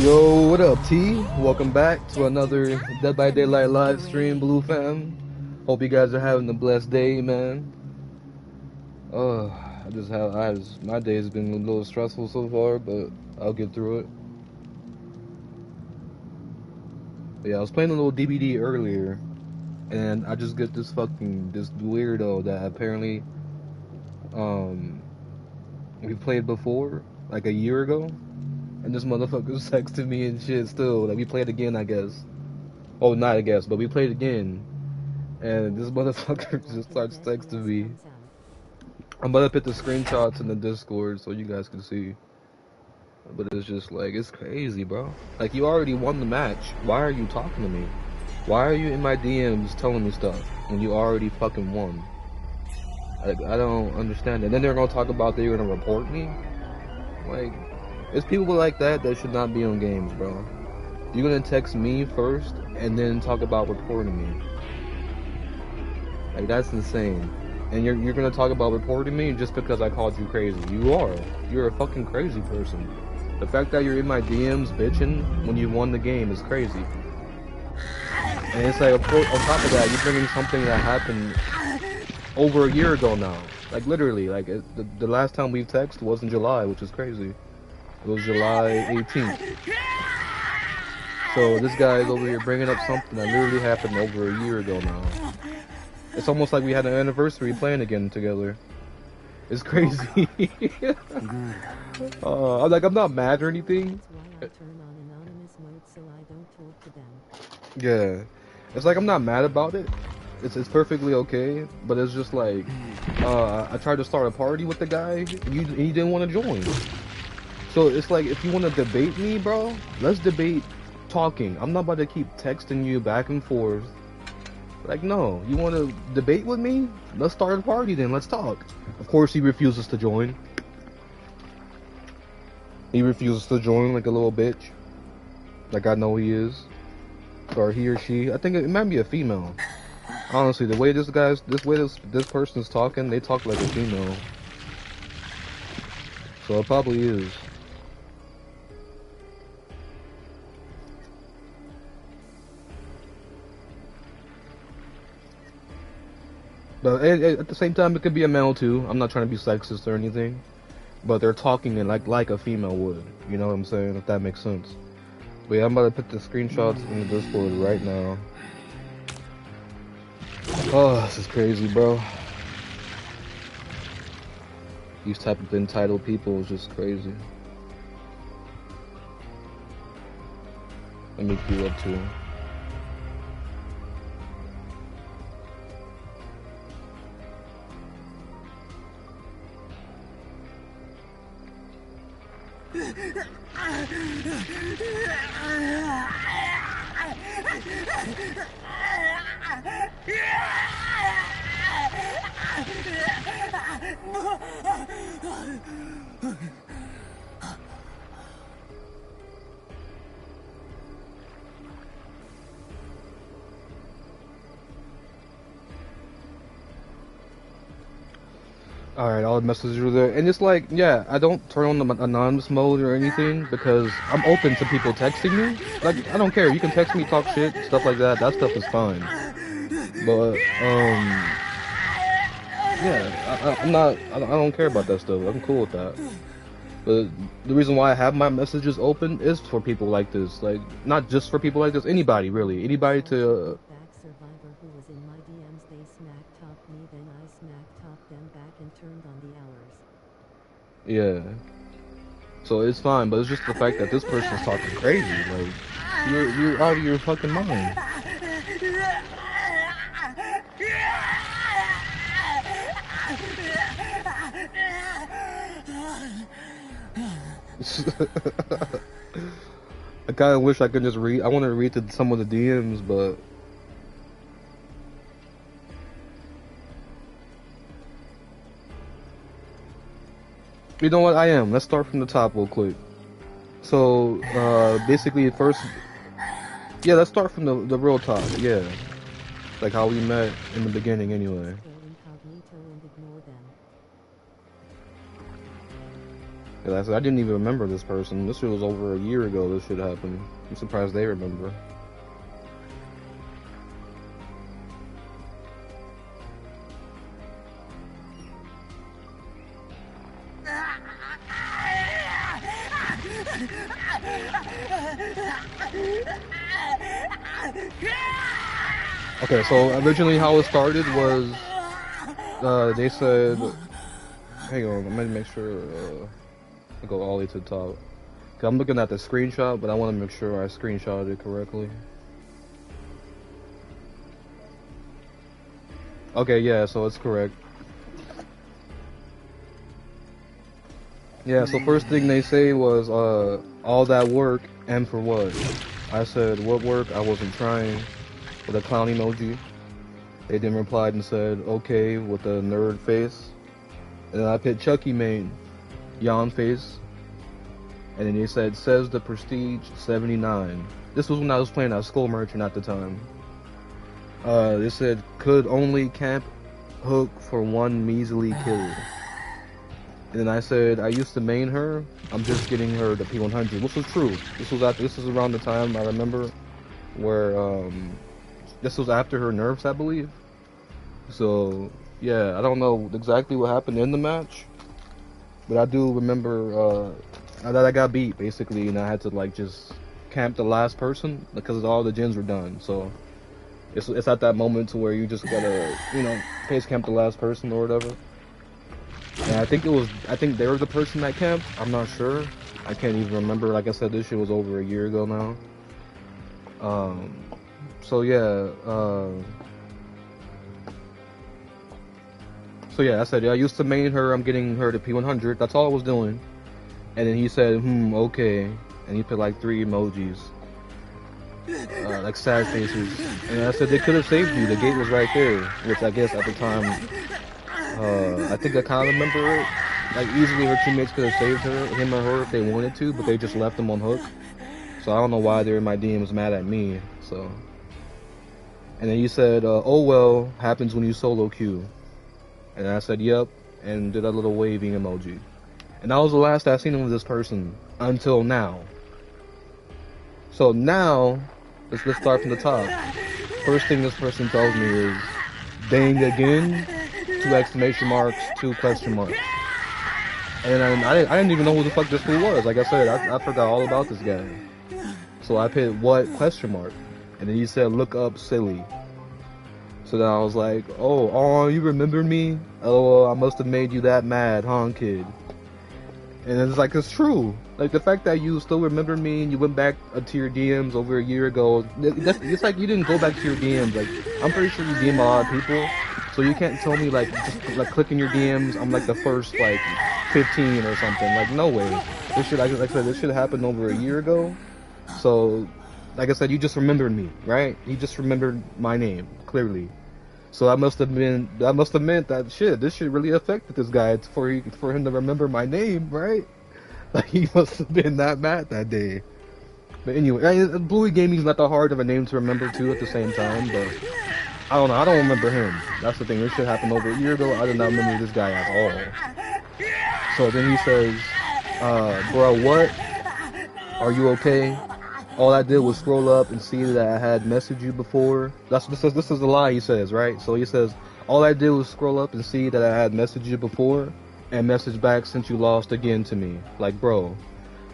Yo, what up, T? Welcome back to another Dead by Daylight live stream, Blue fam. Hope you guys are having a blessed day, man. My day has been a little stressful so far, but I'll get through it. But yeah, I was playing a little DBD earlier, and I just get this weirdo that apparently, we played before, like a year ago. And this motherfucker's texting me and shit still. Like, we played again, I guess. Oh, not I guess, but we played again. And this motherfucker just starts texting me. I'm about to put the screenshots in the Discord so you guys can see. But it's just like, it's crazy, bro. Like, you already won the match. Why are you talking to me? Why are you in my DMs telling me stuff when you already fucking won? Like, I don't understand it. And then they're gonna talk about they're gonna report me? Like... It's people like that should not be on games, bro. You're gonna text me first and then talk about reporting me. Like, that's insane. And you're gonna talk about reporting me just because I called you crazy. You are. You're a fucking crazy person. The fact that you're in my DMs bitching when you won the game is crazy. And it's like, of course, on top of that, you're bringing something that happened over a year ago now. Like, literally, like, the last time we texted was in July, which is crazy. It was July 18th. So this guy is over here bringing up something that literally happened over a year ago now. It's almost like we had an anniversary playing again together. It's crazy. I'm not mad or anything. Yeah. It's like I'm not mad about it. It's perfectly okay, but it's just like, I tried to start a party with the guy, and he didn't want to join. So it's like, if you want to debate me, bro, let's debate talking. I'm not about to keep texting you back and forth. Like, no, you want to debate with me? Let's start a party then, let's talk. Of course he refuses to join. He refuses to join like a little bitch. Like I know he is. Or he or she. I think it might be a female. Honestly, the way this person's talking, they talk like a female. So it probably is. But at the same time, it could be a male too. I'm not trying to be sexist or anything, but they're talking in like a female would. You know what I'm saying? If that makes sense. But yeah, I'm about to put the screenshots in the Discord right now. Oh, this is crazy, bro. These type of entitled people is just crazy. Let me queue up too. Alright, all the messages are there. And it's like, yeah, I don't turn on the anonymous mode or anything because I'm open to people texting me. Like, I don't care. You can text me, talk shit, stuff like that. That stuff is fine. But, yeah, I don't care about that stuff. I'm cool with that. But the reason why I have my messages open is for people like this. Like, not just for people like this, anybody, really. Anybody to... Yeah. So it's fine, but it's just the fact that this person's talking crazy. Like, you're out of your fucking mind. I kinda wish I could just read. I want to read some of the DMs, but... You know what? I am. Let's start from the top real quick. So, basically, first... Yeah, let's start from the real top, yeah. Like how we met in the beginning, anyway. Yeah, I didn't even remember this person. This shit was over a year ago. This shit happened. I'm surprised they remember. Okay, so originally how it started was, they said, hang on, let me make sure, I go all the way to the top. Cause I'm looking at the screenshot, but I want to make sure I screenshotted it correctly. Okay, yeah, so it's correct. Yeah, so first thing they say was, all that work, and for what? I said, what work? I wasn't trying, with a clown emoji. They then replied and said, okay, with a nerd face. And then I put Chucky main, yawn face. And then they said, says the Prestige 79. This was when I was playing at Skull Merchant at the time. They said, could only camp hook for one measly kill. And then I said, I used to main her, I'm just getting her the P100, which was true. This was around the time, I remember, where, this was after her nerfs, I believe. So, yeah, I don't know exactly what happened in the match, but I do remember, that I got beat, basically, and I had to, like, just camp the last person, because all the gens were done, so it's at that moment to where you just gotta, you know, face camp the last person or whatever. And I think they were the person that camped. I'm not sure. I can't even remember. Like I said, this shit was over a year ago now. So yeah. So yeah, I said, yeah, I used to main her. I'm getting her to P100. That's all I was doing. And then he said, okay. And he put like 3 emojis. Like sad faces. And I said, they could have saved you. The gate was right there. Which I guess at the time, I think I kind of remember it. Like, easily her teammates could have saved him or her if they wanted to, but they just left him on hook. So I don't know why they're in my DMs mad at me, so. And then he said, oh well, happens when you solo queue. And I said, yep, and did a little waving emoji. And that was the last I seen of this person, until now. So now, let's start from the top. First thing this person tells me is, dang again? 2 exclamation marks, 2 question marks. And then I didn't even know who the fuck this fool was. Like I said, I forgot all about this guy. So I put what question mark, and then he said look up silly. So then I was like, oh, you remember me? Oh, I must have made you that mad, huh, kid? And it's like, it's true. Like, the fact that you still remember me and you went back to your DMs over a year ago, it's like you didn't go back to your DMs. Like, I'm pretty sure you DM a lot of people, so you can't tell me, like, just, like, clicking your DMs, I'm, like, the first, like, 15 or something. Like, no way. This shit, like I said, this shit happened over a year ago. So, like I said, you just remembered me, right? You just remembered my name, clearly. So that must have meant that this shit really affected this guy for him to remember my name, right? Like, he must have been that mad that day. But anyway, BLUIGaming is not that hard of a name to remember too at the same time, but I don't know, I don't remember him. That's the thing, this shit happened over a year ago, I did not remember this guy at all. So then he says, bro, what? Are you okay? All I did was scroll up and see that I had messaged you before. This is a lie he says, right? So he says, all I did was scroll up and see that I had messaged you before and message back since you lost again to me. Like, bro,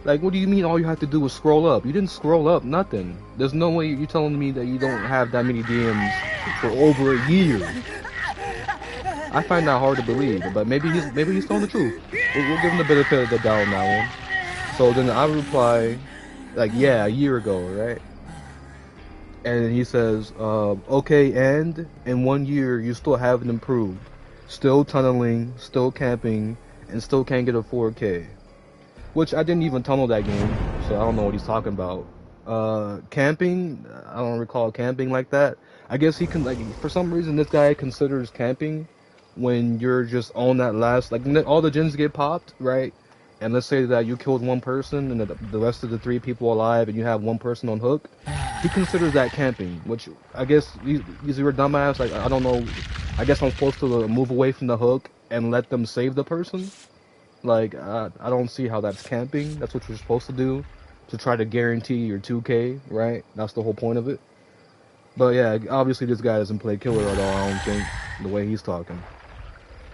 like, what do you mean all you have to do was scroll up? You didn't scroll up, nothing. There's no way you're telling me that you don't have that many DMs for over a year. I find that hard to believe, but maybe he's telling the truth. We'll give him the benefit of the doubt on that one. So then I reply, like, yeah, a year ago, right? And he says, okay, and in 1 year you still haven't improved. Still tunneling, still camping, and still can't get a 4K. Which I didn't even tunnel that game, so I don't know what he's talking about. Camping, I don't recall camping like that. I guess he can, like, for some reason this guy considers camping when you're just on that last, like, all the gens get popped, right? And let's say that you killed 1 person and the rest of the 3 people alive and you have 1 person on hook. He considers that camping, which I guess he's a dumbass. Like, I don't know. I guess I'm supposed to move away from the hook and let them save the person. Like, I don't see how that's camping. That's what you're supposed to do, to try to guarantee your 2K, right? That's the whole point of it. But yeah, obviously this guy doesn't play killer at all, I don't think, the way he's talking.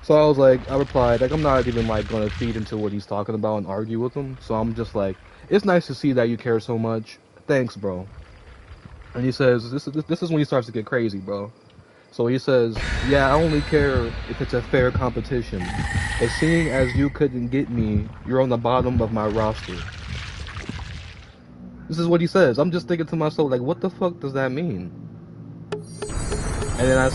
So I was like, I replied, like, I'm not even, like, gonna feed into what he's talking about and argue with him. So I'm just like, it's nice to see that you care so much. Thanks, bro. And he says, this is when he starts to get crazy, bro. So he says, yeah, I only care if it's a fair competition. But seeing as you couldn't get me, you're on the bottom of my roster. This is what he says. I'm just thinking to myself, like, what the fuck does that mean? And then I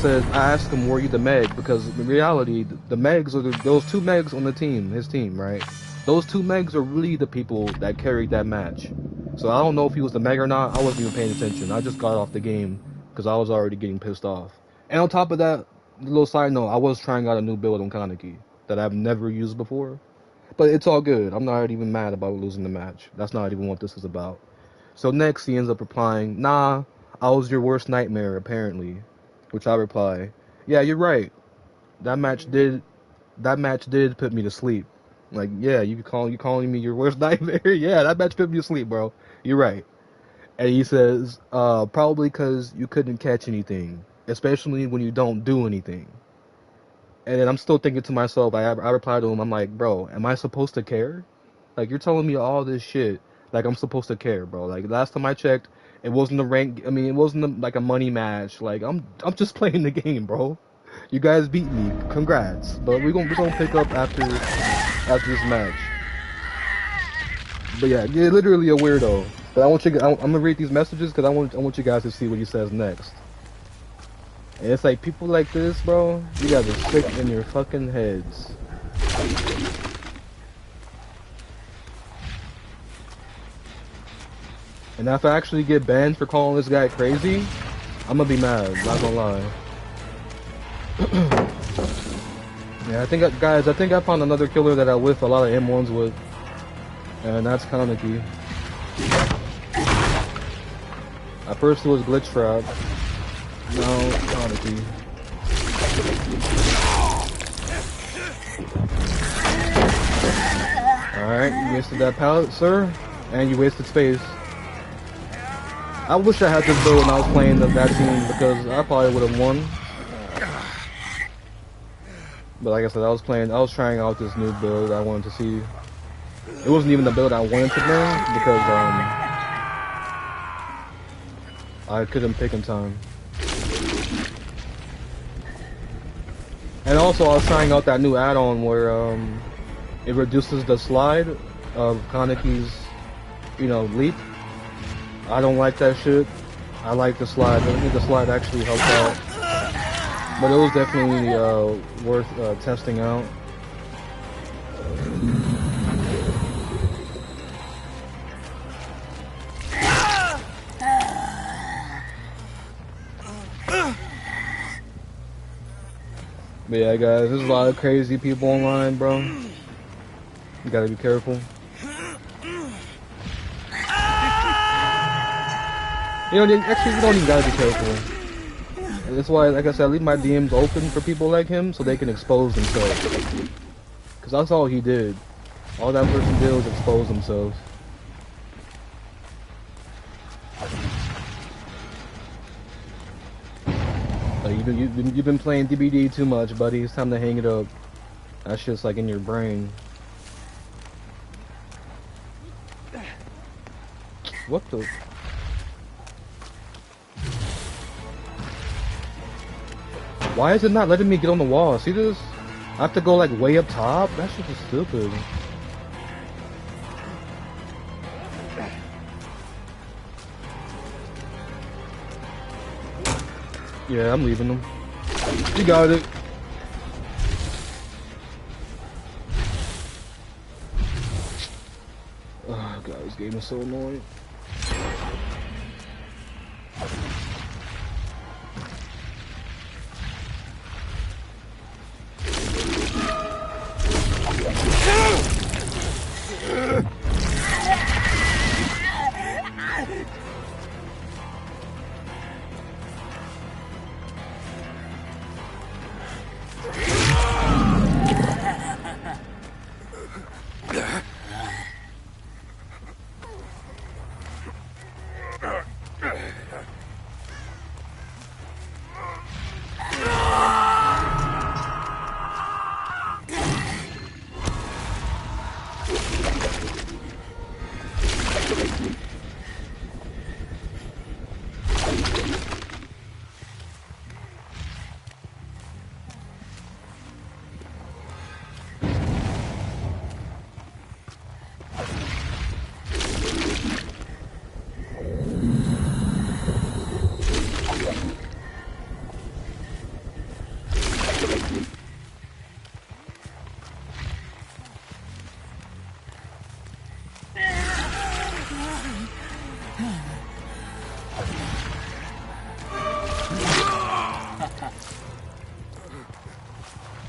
asked him, were you the Meg? Because in reality, the Megs are those two Megs on the team, his team, right? Those two Megs are really the people that carried that match. So I don't know if he was the Meg or not. I wasn't even paying attention. I just got off the game because I was already getting pissed off. And on top of that, a little side note, I was trying out a new build on Kaneki that I've never used before. But it's all good. I'm not even mad about losing the match. That's not even what this is about. So next, he ends up replying, nah, I was your worst nightmare, apparently. Which I reply, yeah, you're right. That match did put me to sleep. Like, yeah, you calling me your worst nightmare? Yeah, that match put me to sleep, bro. You're right. And he says, probably because you couldn't catch anything, especially when you don't do anything. And then I'm still thinking to myself, I reply to him, I'm like, bro, am I supposed to care? Like, you're telling me all this shit, like I'm supposed to care, bro. Like, last time I checked, it wasn't a rank, I mean, it wasn't like a money match. Like, I'm just playing the game, bro. You guys beat me, congrats. But we're gonna pick up after this match. But yeah, you're literally a weirdo. But I'm gonna read these messages because I want you guys to see what he says next. And it's like, people like this, bro, you guys are sick in your fucking heads. And if I actually get banned for calling this guy crazy, I'm gonna be mad, not gonna lie. Yeah, I think I found another killer that I whiff a lot of M1s with. And that's Kaneki. At first it was Glitchtrap. No, Kaneki. Alright, you wasted that pallet, sir. And you wasted space. I wish I had this build when I was playing that team because I probably would have won. But like I said, I was trying out this new build I wanted to see. It wasn't even the build I wanted to learn because I couldn't pick in time. And also I was trying out that new add-on where it reduces the slide of Kaneki's, leap. I don't like that shit. I like the slide. I think the slide actually helped out. But it was definitely worth testing out. But yeah, guys, there's a lot of crazy people online, bro. You gotta be careful. Actually, you don't even gotta be careful. And that's why, like I said, I leave my DMs open for people like him so they can expose themselves. Because that's all he did. All that person did was expose themselves. Like, you've been playing DBD too much, buddy. It's time to hang it up. That shit's like in your brain. What the? Why is it not letting me get on the wall? See this? I have to go like way up top? That shit is stupid. Yeah, I'm leaving them. You got it. Oh god, this game is so annoying.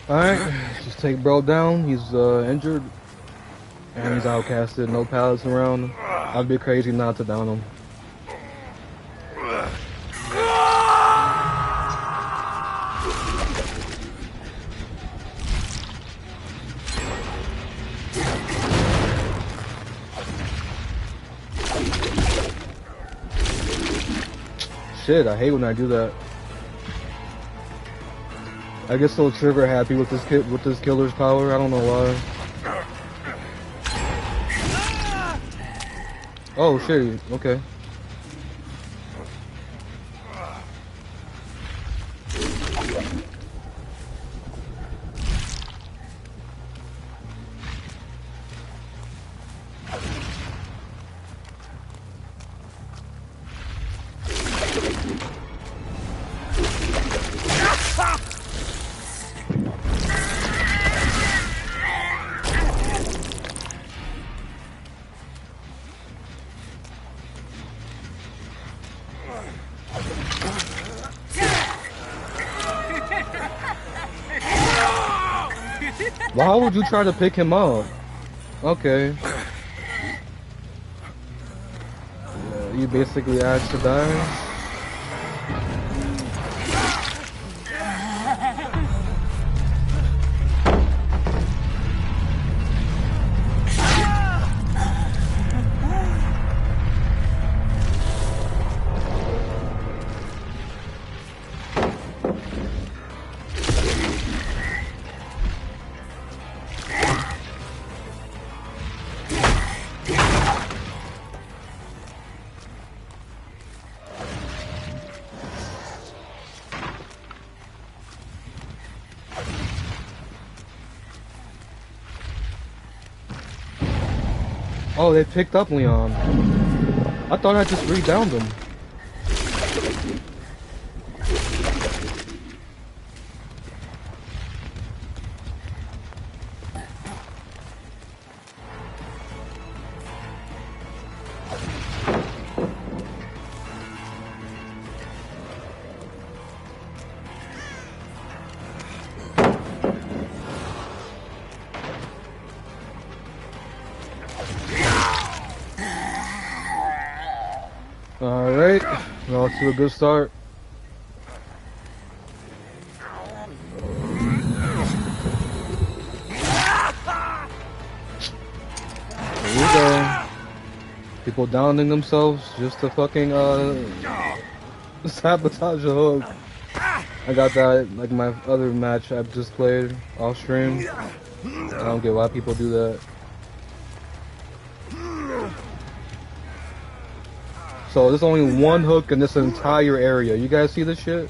Alright, just take bro down. He's injured. And he's outcasted. No pallets around. I'd be crazy not to down him. Shit, I hate when I do that. I get so trigger happy with this killer's power. I don't know why. Oh shit. Okay. Why would you try to pick him up? Okay. You basically asked to die. Oh, they picked up Leon. I thought I just re-downed him. Alright, well, to a good start. There we go. People downing themselves just to fucking sabotage a hook. I got that like my other match I've just played off stream. I don't get why people do that. So there's only one hook in this entire area. You guys see this shit?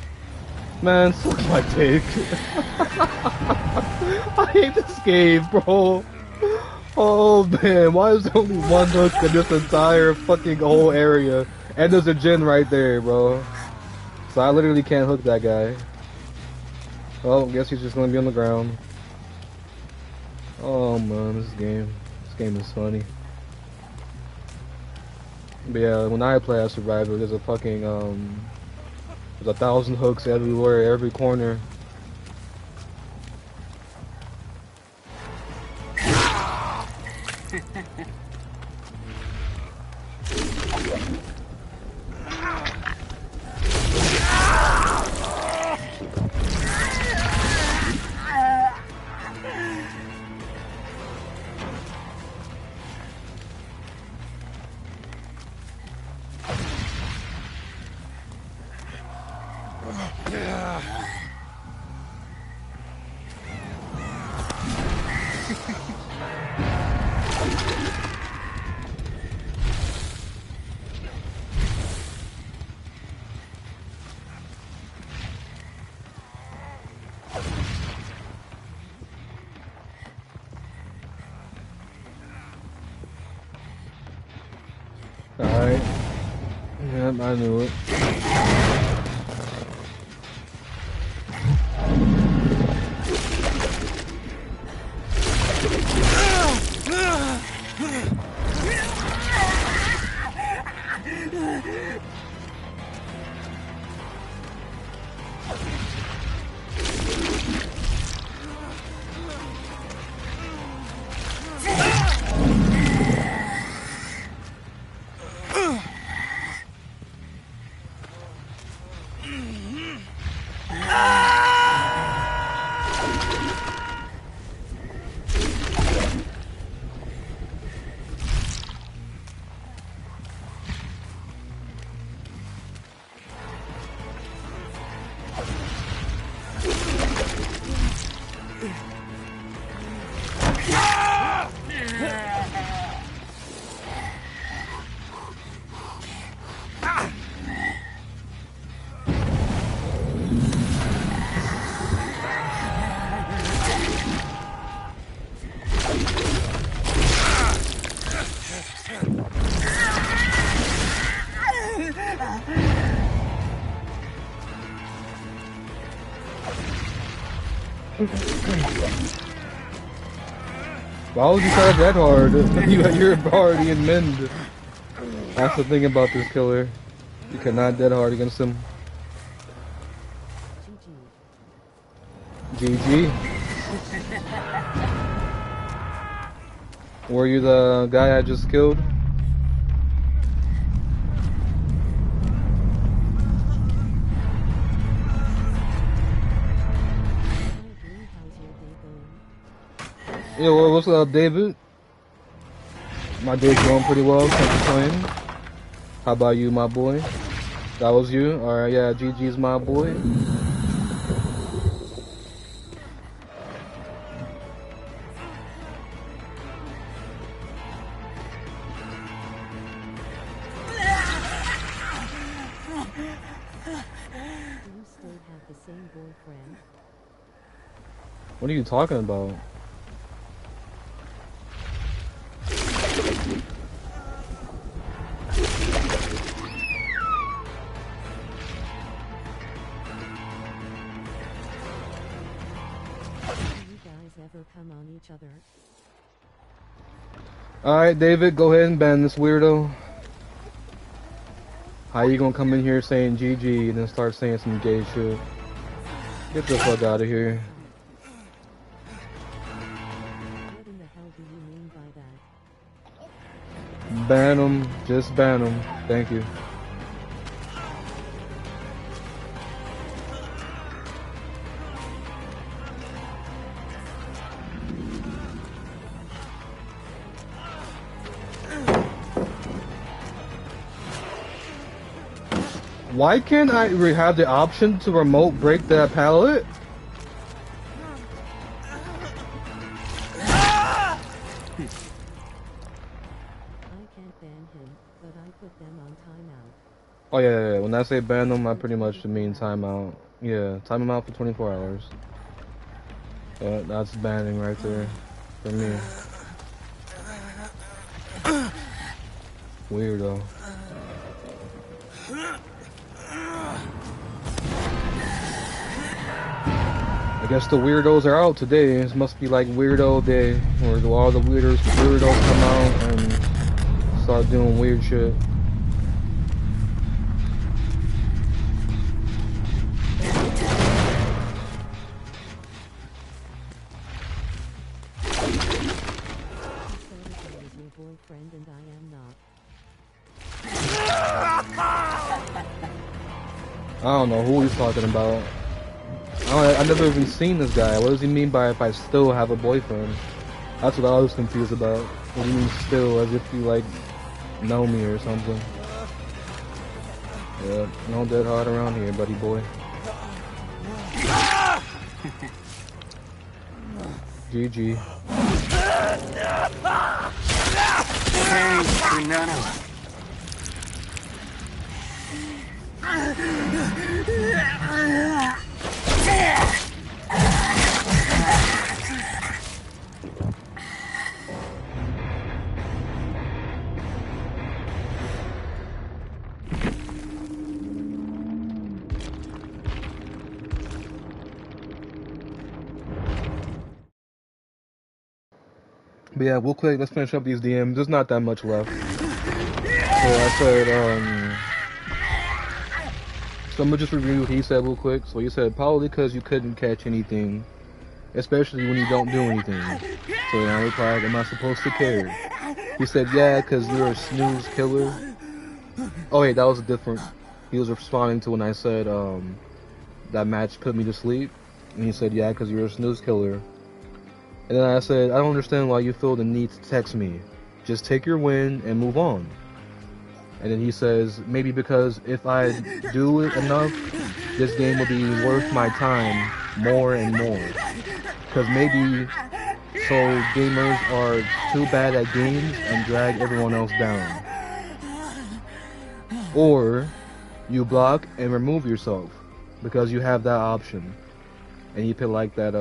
Man, suck my dick. I hate this game, bro. Oh man, why is there only one hook in this entire fucking whole area? And there's a gen right there, bro. So I literally can't hook that guy. Well, I guess he's just gonna be on the ground. Oh man, this game is funny. But yeah, when I play as Survivor, there's a fucking, there's 1,000 hooks everywhere, every corner. Alright. Yep, I knew it. Why would you try that hard? You're already in mend. That's the thing about this killer. You cannot dead hard against him. GG. Were you the guy I just killed? Yo, what's up, David? My day's going pretty well, can't complain. How about you, my boy? That was you? Alright, yeah, GG's my boy. What are you talking about? Alright, David, go ahead and ban this weirdo. How you gonna come in here saying GG and then start saying some gay shit? Get the fuck out of here. What in the hell do you mean by that? Ban him, just ban him. Thank you. Why can't I have the option to remote break that pallet? I can't ban him, but I put them on timeout. Oh yeah. When I say ban them, I pretty much mean timeout. Yeah, time them out for 24 hours. That's banning right there for me. Weirdo. I guess the weirdos are out today. It must be like weirdo day, where all the weirdos come out and start doing weird shit. I don't know who he's talking about. I never even seen this guy. What does he mean by if I still have a boyfriend? That's what I was confused about. What do you mean still? As if you like know me or something. Yeah, no dead hard around here, buddy boy. GG. Hey, Fernando. But yeah, real quick, let's finish up these DMs. There's not that much left. So I said, so I'm gonna just review what he said real quick. So he said, probably because you couldn't catch anything, especially when you don't do anything. So then I replied, am I supposed to care? He said, yeah, because you're a snooze killer. Oh wait, that was different. He was responding to when I said, that match put me to sleep. And he said, yeah, because you're a snooze killer. And then I said, I don't understand why you feel the need to text me. Just take your win and move on. And then he says, maybe because if I do it enough, this game will be worth my time more and more. Because maybe so gamers are too bad at games and drag everyone else down. Or you block and remove yourself because you have that option. And he put like that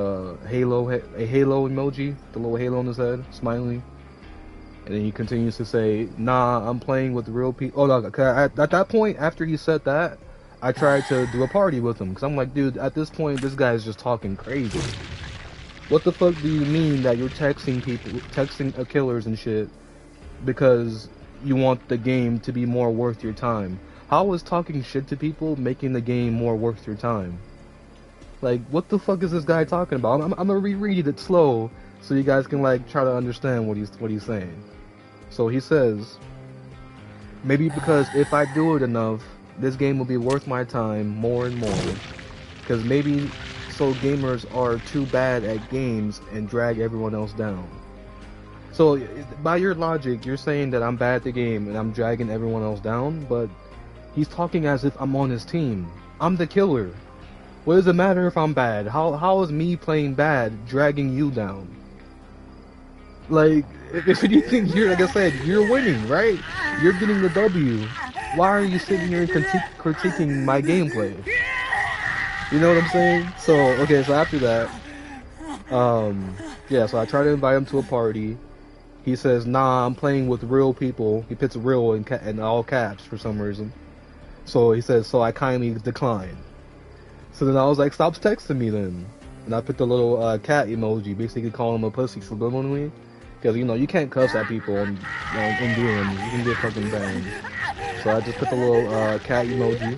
halo emoji, the little halo on his head, smiling. And then he continues to say, nah, I'm playing with real people. Oh, no, at that point, after he said that, I tried to do a party with him. Because I'm like, dude, at this point, this guy is just talking crazy. What the fuck do you mean that you're texting people, texting killers and shit because you want the game to be more worth your time? How is talking shit to people making the game more worth your time? Like, what the fuck is this guy talking about? I'm gonna reread it slow so you guys can like try to understand what he's saying. So he says, maybe because if I do it enough, this game will be worth my time more and more. Because maybe so gamers are too bad at games and drag everyone else down. So by your logic, you're saying that I'm bad at the game and I'm dragging everyone else down, but he's talking as if I'm on his team. I'm the killer. What does it matter if I'm bad? How is me playing bad dragging you down? Like, if anything, you're, like I said, you're winning, right? You're getting the W. Why are you sitting here and critiquing my gameplay? You know what I'm saying? So, okay, so after that, yeah, so I try to invite him to a party. He says, nah, I'm playing with real people. He puts real in all caps for some reason. So he says, so I kindly decline. So then I was like, stop texting me then. And I put the little cat emoji, basically calling him a pussy subliminally. Because, you know, you can't cuss at people in DMs. You can get fucking banned. So I just put the little cat emoji.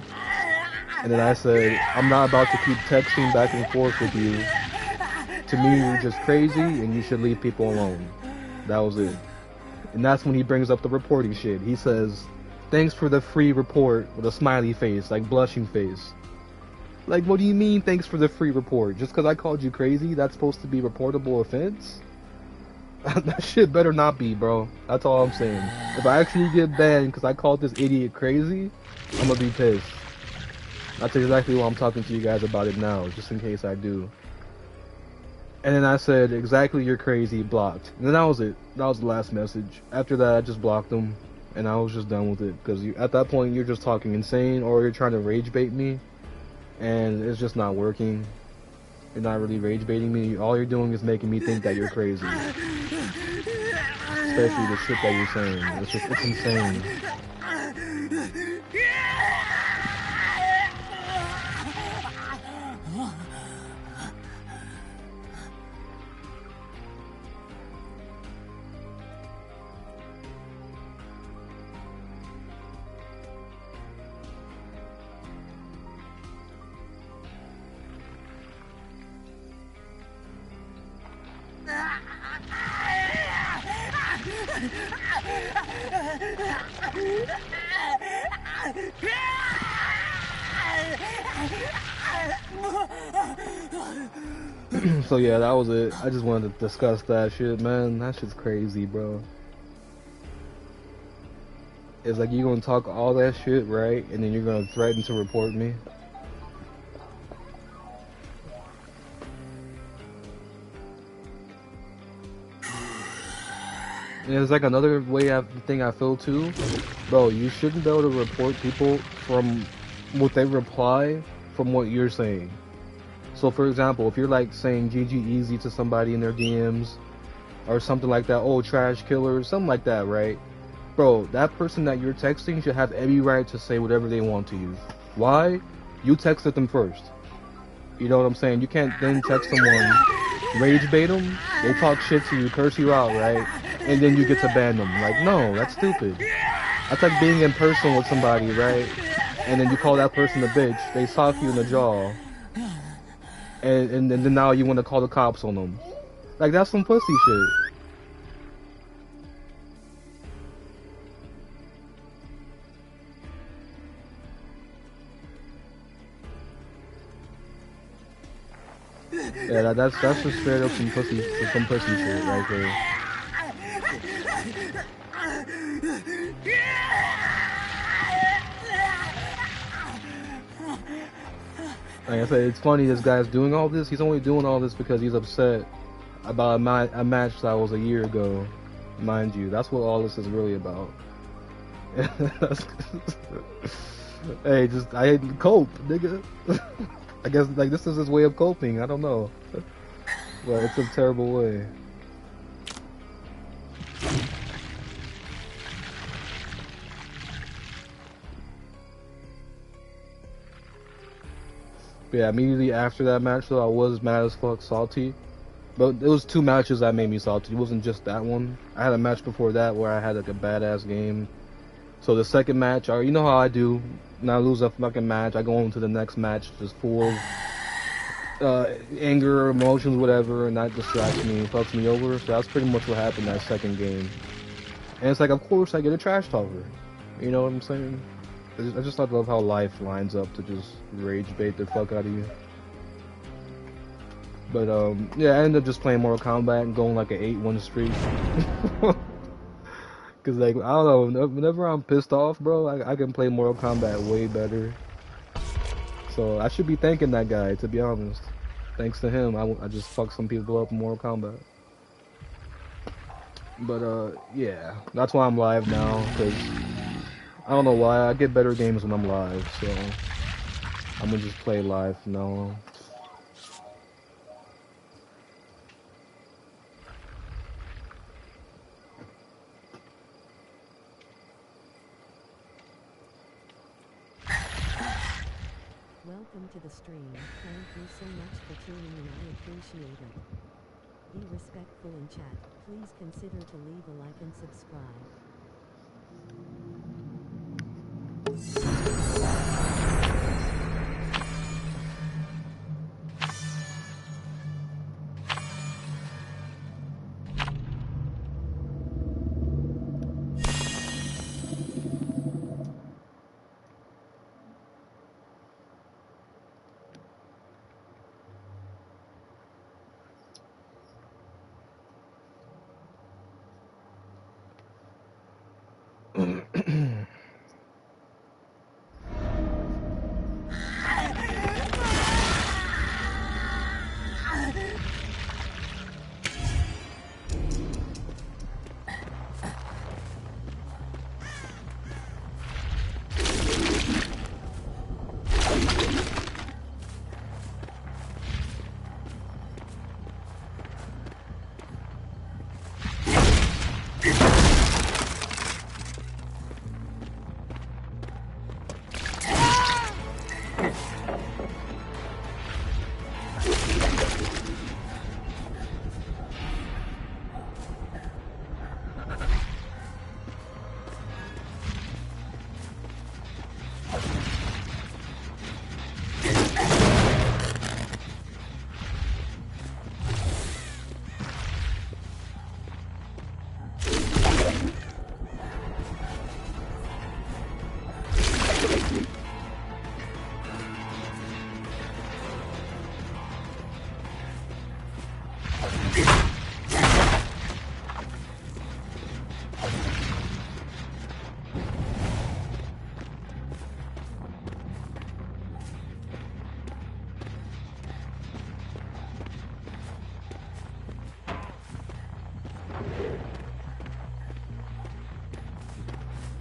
And then I said, I'm not about to keep texting back and forth with you. To me, you're just crazy and you should leave people alone. That was it. And that's when he brings up the reporting shit. He says, thanks for the free report with a smiley face, like blushing face. Like, what do you mean, thanks for the free report? Just because I called you crazy, that's supposed to be reportable offense? That shit better not be, bro. That's all I'm saying. If I actually get banned because I called this idiot crazy, I'm gonna be pissed. That's exactly why I'm talking to you guys about it now, just in case I do. And then I said, exactly, you're crazy, blocked. And then that was it. That was the last message. After that, I just blocked him, and I was just done with it. Because at that point, you're just talking insane, or you're trying to rage bait me. And it's just not working. You're not really rage baiting me. All you're doing is making me think that you're crazy. Especially the shit that you're saying. It's insane. So yeah, that was it. I just wanted to discuss that shit, man. That shit's crazy, bro. It's like, you gonna talk all that shit, right? And then you're gonna threaten to report me? And it's like another thing I feel too. Bro, you shouldn't be able to report people from what they reply from what you're saying. So for example, if you're like saying GG easy to somebody in their DMs or something like that, oh, trash killer, something like that, right? Bro, that person that you're texting should have every right to say whatever they want to you. Why? You texted them first. You know what I'm saying? You can't then text someone, rage bait them, they talk shit to you, curse you out, right? And then you get to ban them. Like, no, that's stupid. That's like being in person with somebody, right? And then you call that person a bitch, they sock you in the jaw. And then now you want to call the cops on them. Like, that's some pussy shit. Yeah, that's just straight up some pussy shit right there. Like I said, it's funny this guy's doing all this. He's only doing all this because he's upset about a match that was a year ago, mind you. That's what all this is really about. Hey, I cope, nigga. I guess like this is his way of coping. I don't know, but it's a terrible way. But yeah, immediately after that match, though, I was mad as fuck, salty, But it was 2 matches that made me salty. It wasn't just that one. I had a match before that where I had like a badass game. So the second match, you know how I do. When I lose a fucking match, I go on to the next match just full of anger, emotions, whatever, and that distracts me, fucks me over. So that's pretty much what happened that second game. And it's like, of course, I get a trash talker. You know what I'm saying? I just love how life lines up to just rage bait the fuck out of you. But yeah, I ended up just playing Mortal Kombat and going like an 8-1 streak. Cause like, I don't know, whenever I'm pissed off, bro, I can play Mortal Kombat way better. So I should be thanking that guy, to be honest. Thanks to him, I just fucked some people up in Mortal Kombat. But yeah, that's why I'm live now, cause I don't know why, I get better games when I'm live, so I'm gonna just play live from now on. Welcome to the stream. Thank you so much for tuning in. I appreciate it. Be respectful in chat. Please consider to leave a like and subscribe.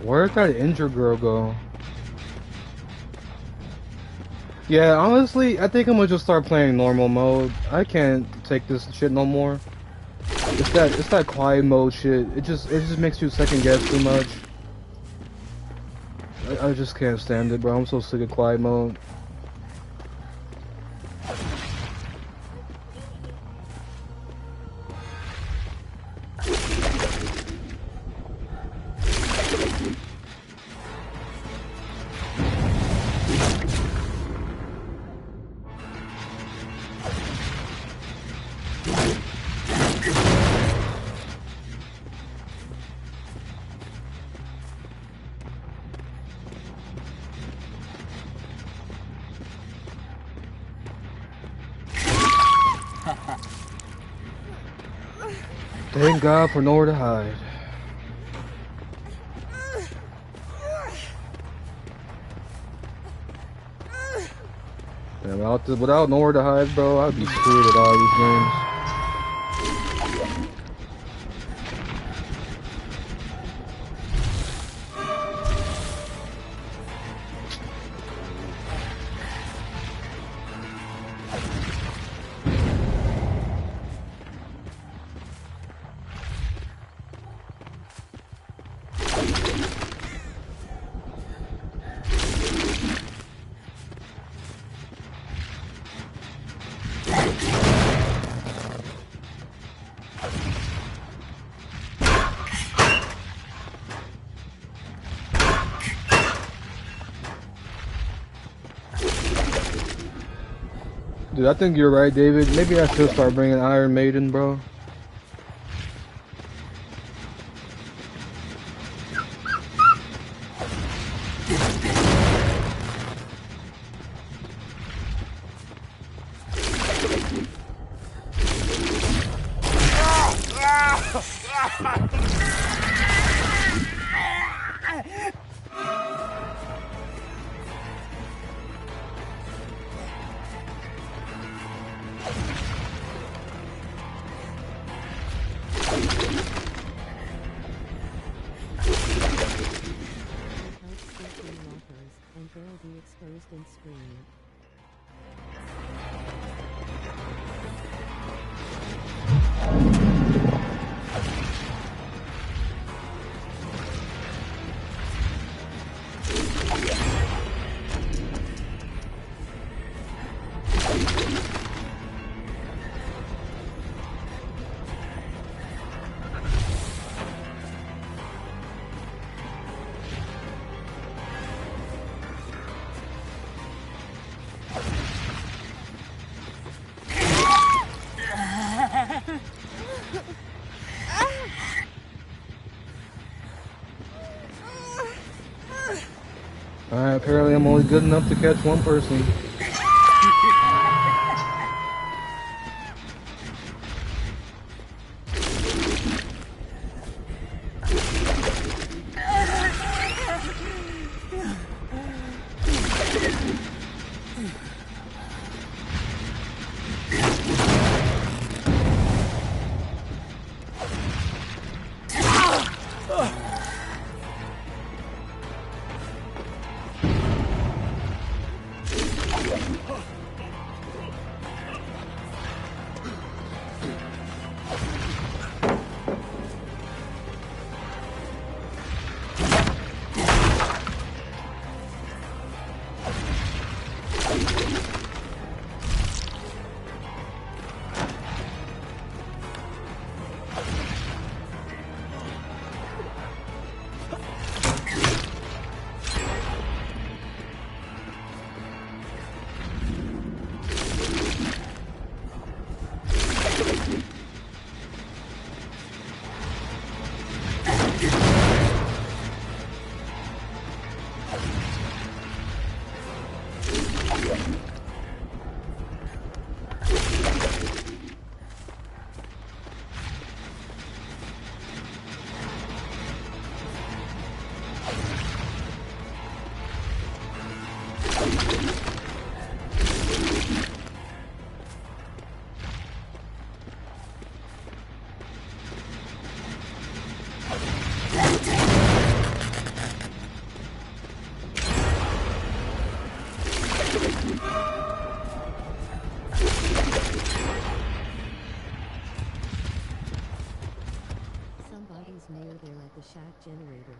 Where'd that injured girl go? Yeah, honestly, I think I'm gonna just start playing normal mode. I can't take this shit no more. It's that quiet mode shit. It just makes you second guess too much. I just can't stand it, bro. I'm so sick of quiet mode. Thank God for nowhere to hide. Damn, without nowhere to hide, bro, I'd be screwed at all these games. Dude, I think you're right, David. Maybe I should start bringing Iron Maiden, bro. And they'll be exposed and scream. Alright, apparently I'm only good enough to catch one person. Somebody's near there at the shack generator.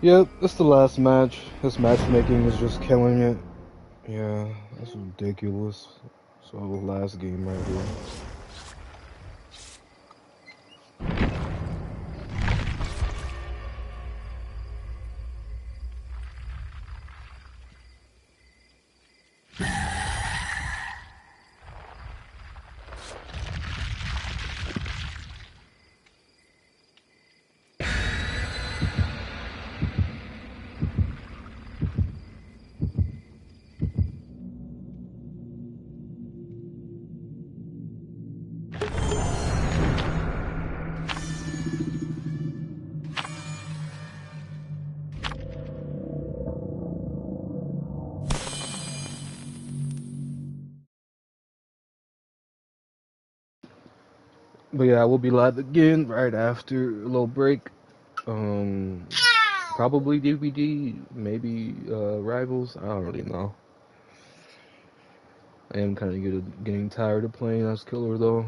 Yep, it's the last match. This matchmaking is just killing it. Yeah, that's ridiculous. So, last game right here. But yeah, I will be live again right after a little break. Um, Probably DVD, maybe Rivals. I don't really know. I am kind of getting tired of playing as killer though.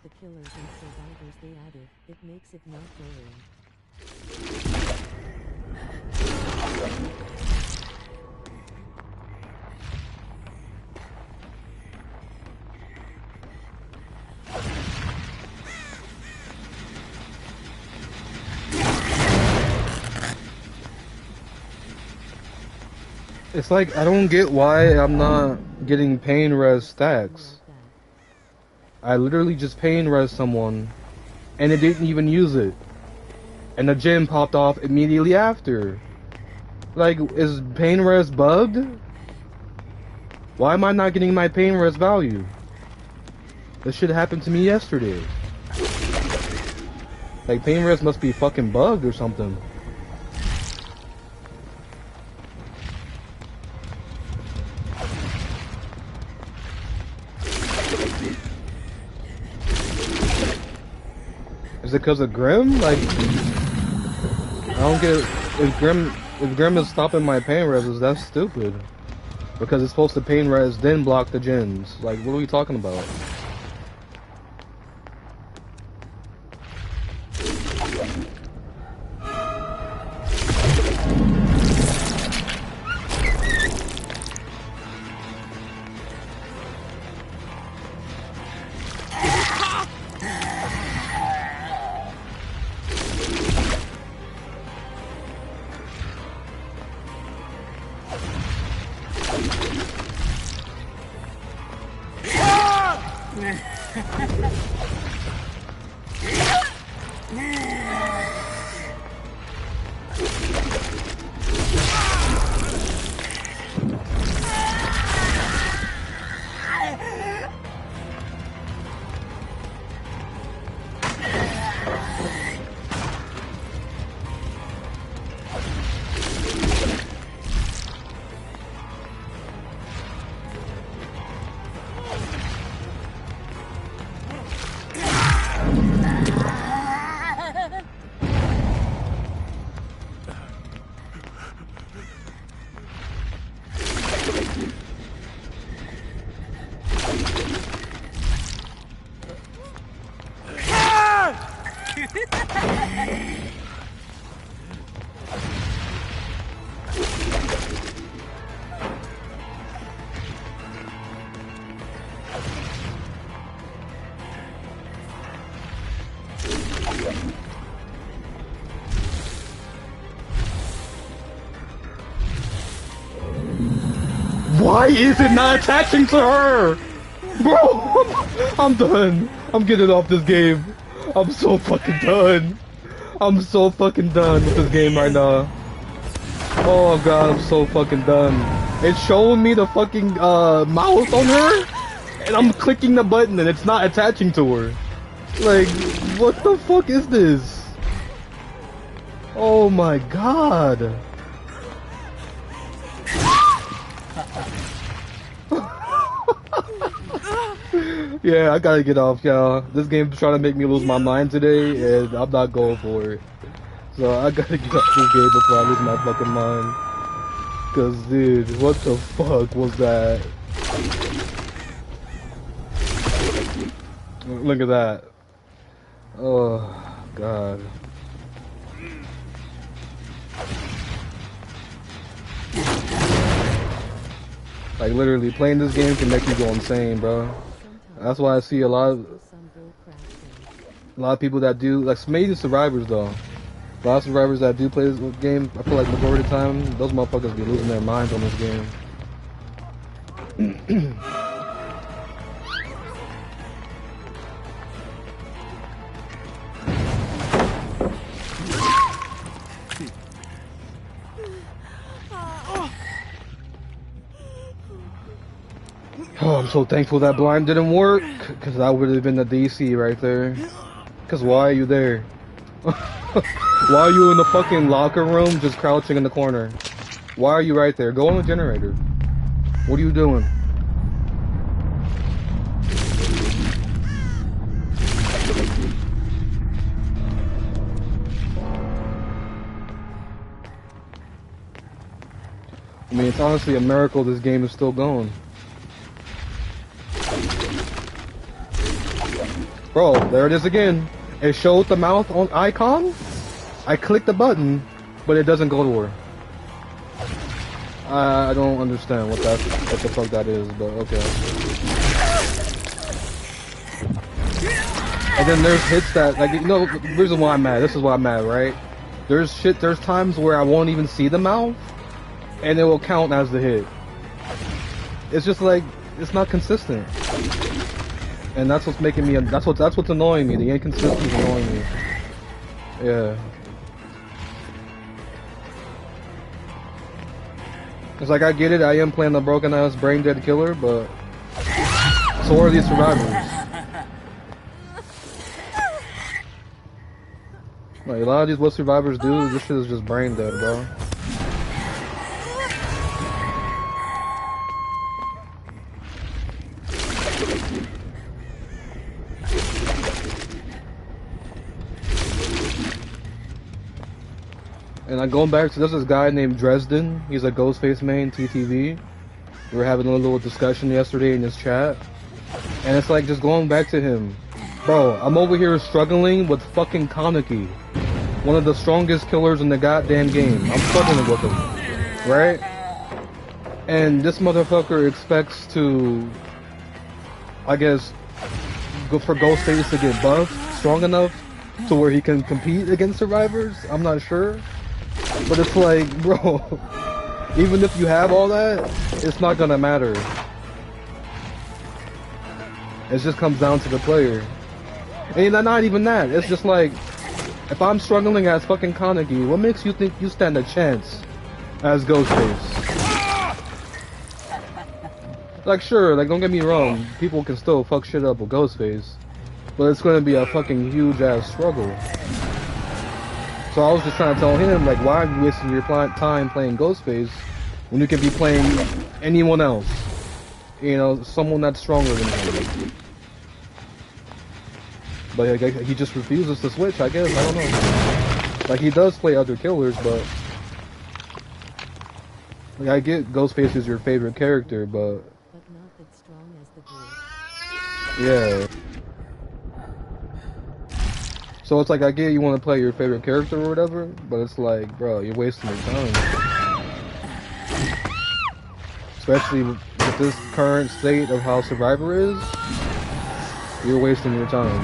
The killers and survivors they added, it makes it not boring. It's like, I don't get why I'm not getting pain res stacks. I literally just pain res someone, and it didn't even use it. And the gym popped off immediately after. Like, is pain res bugged? Why am I not getting my pain res value? This shit happened to me yesterday. Like, pain res must be fucking bugged or something. Is it because of Grim? Like, I don't get it. If Grim is stopping my pain reses, that's stupid. Because it's supposed to pain res, then block the gens. Like, what are we talking about? Why is it not attaching to her? Bro, I'm done. I'm getting off this game. I'm so fucking done. I'm so fucking done with this game right now. Oh god, I'm so fucking done. It's showing me the fucking mouse on her, and I'm clicking the button and it's not attaching to her. Like, what the fuck is this? Oh my god. Yeah, I gotta get off, y'all. This game's trying to make me lose my mind today, and I'm not going for it. So I gotta get off this game before I lose my fucking mind. Cause, dude, what the fuck was that? Look at that. Oh, God. Like, literally, playing this game can make you go insane, bro. That's why I see a lot of people that do, like, maybe survivors though. A lot of survivors that do play this game, I feel like majority of the time, those motherfuckers be losing their minds on this game. Oh, I'm so thankful that blind didn't work, because that would have been the DC right there. Because why are you there? Why are you in the fucking locker room just crouching in the corner? Why are you right there? Go on the generator. What are you doing? I mean, it's honestly a miracle this game is still going. Bro, there it is again. It showed the mouth on icon. I clicked the button, but it doesn't go to her. I don't understand what the fuck that is, but okay. And then there's hits that, like, you know, the reason why I'm mad. This is why I'm mad, right? There's times where I won't even see the mouth, and it will count as the hit. It's just like, it's not consistent. And that's what's making me, that's what's annoying me. The inconsistency is annoying me. Yeah. It's like, I get it, I am playing the broken ass brain dead killer, but so are these survivors. Like, a lot of these what survivors do, this shit is just brain dead, bro. And I'm going back to this guy named Dresden. He's a Ghostface main, TTV. We were having a little discussion yesterday in his chat. And it's like, just going back to him. Bro, I'm over here struggling with fucking Kaneki. One of the strongest killers in the goddamn game. I'm struggling with him. Right? And this motherfucker expects to, I guess, go for Ghostface to get buffed strong enough to where he can compete against survivors? I'm not sure. But it's like, bro, even if you have all that, it's not gonna matter. It just comes down to the player. And not even that, it's just like, if I'm struggling as fucking Kaneki, what makes you think you stand a chance as Ghostface? Like, sure, like, don't get me wrong, people can still fuck shit up with Ghostface, but it's gonna be a fucking huge ass struggle. So I was just trying to tell him, like, why are you wasting your time playing Ghostface when you can be playing anyone else? You know, someone that's stronger than him. But he just refuses to switch, I guess, I don't know. Like, he does play other killers, but... Like, I get Ghostface is your favorite character, but... But not that strong as the Yeah. blue. So it's like, I get you want to play your favorite character or whatever, but it's like, bro, you're wasting your time. Especially with this current state of how Survivor is, you're wasting your time.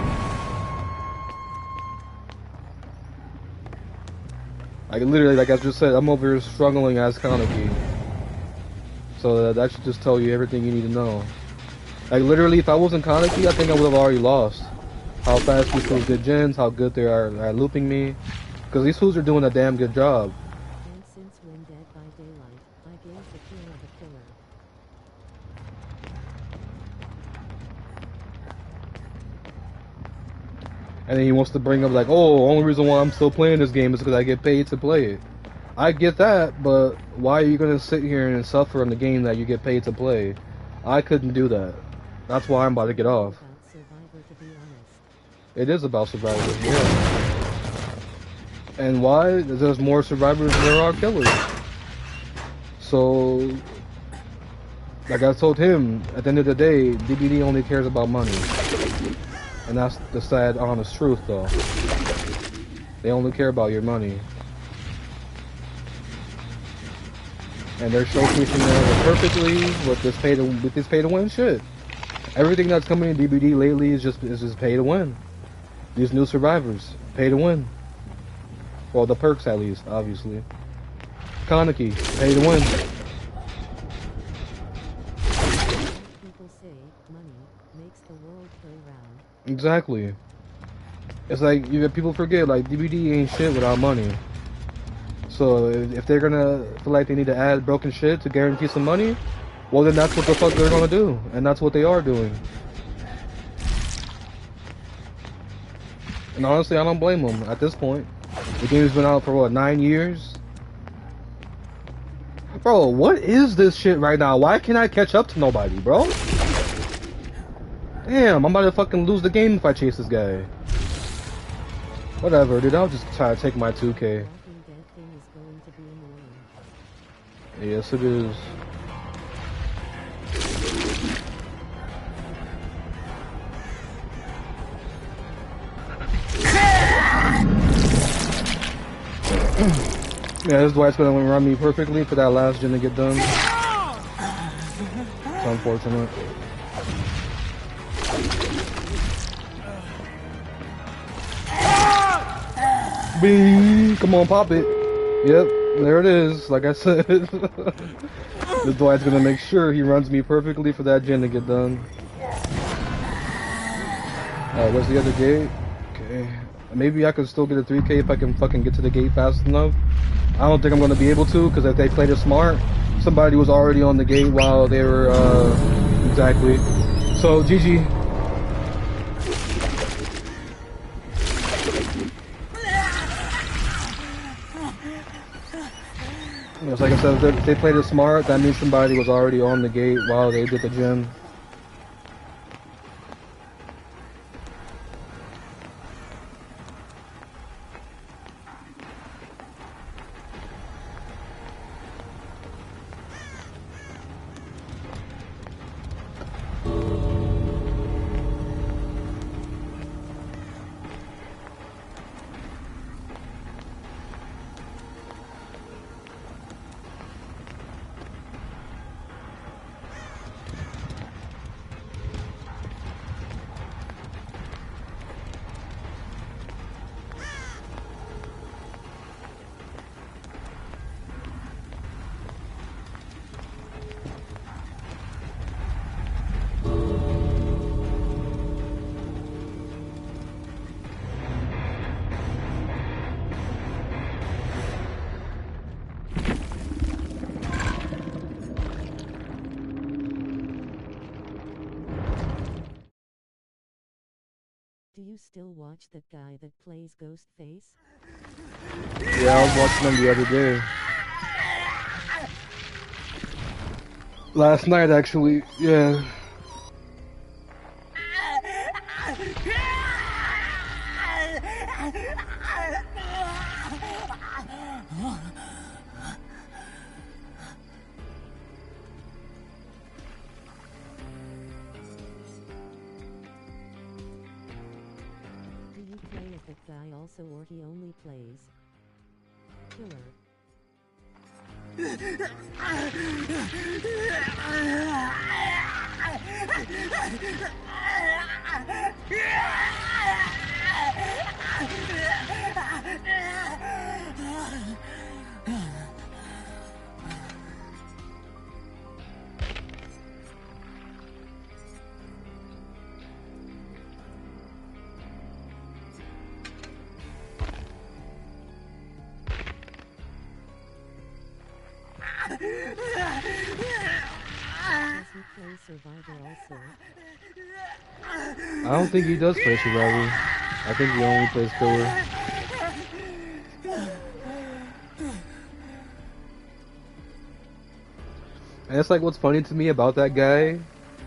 Like, literally, like I just said, I'm over here struggling as Kaneki. So that should just tell you everything you need to know. Like, literally, if I wasn't Kaneki, I think I would have already lost. How fast these fools get gens, how good they are at looping me. Because these fools are doing a damn good job. And since when Dead by Daylight, I gave the killer the killer. And then he wants to bring up like, oh, only reason why I'm still playing this game is because I get paid to play it. I get that, but why are you going to sit here and suffer in the game that you get paid to play? I couldn't do that. That's why I'm about to get off. Survivor, to be honest. It is about survivors, yeah. And why? There's more survivors than there are killers. So, like I told him, at the end of the day, DBD only cares about money. And that's the sad, honest truth, though. They only care about your money. And they're showcasing that perfectly with this pay to win shit. Everything that's coming in DBD lately is just pay to win. These new survivors, pay to win. Well, the perks at least, obviously. Kaneki, pay to win. People say money makes the world go round. Exactly. It's like people forget, like DBD ain't shit without money. So if they're gonna feel like they need to add broken shit to guarantee some money, well then that's what the fuck they're gonna do, and that's what they are doing. And honestly, I don't blame them at this point. The game's been out for what, 9 years? Bro, what is this shit right now? Why can't I catch up to nobody, bro? Damn, I'm about to fucking lose the game if I chase this guy. Whatever, dude, I'll just try to take my 2K. Walking Dead thing is going to be annoying. Yes, it is. Yeah, this Dwight's gonna run me perfectly for that last gen to get done. It's unfortunate. Bing! Come on, pop it. Yep, there it is. Like I said, this Dwight's gonna make sure he runs me perfectly for that gen to get done. Alright, where's the other gate? Okay. Maybe I could still get a 3K if I can fucking get to the gate fast enough. I don't think I'm gonna be able to, because if they played it smart, somebody was already on the gate while they were, exactly. So, GG. It's like I said, if they played it smart, that means somebody was already on the gate while they did the gen. Do you still watch that guy that plays Ghostface? Yeah, I was watching them the other day. Last night, actually, yeah. Do you play with that guy also, or he only plays killer? Does he play Survivor also? I don't think he does play Survivor. I think he only plays Killer. And it's like what's funny to me about that guy.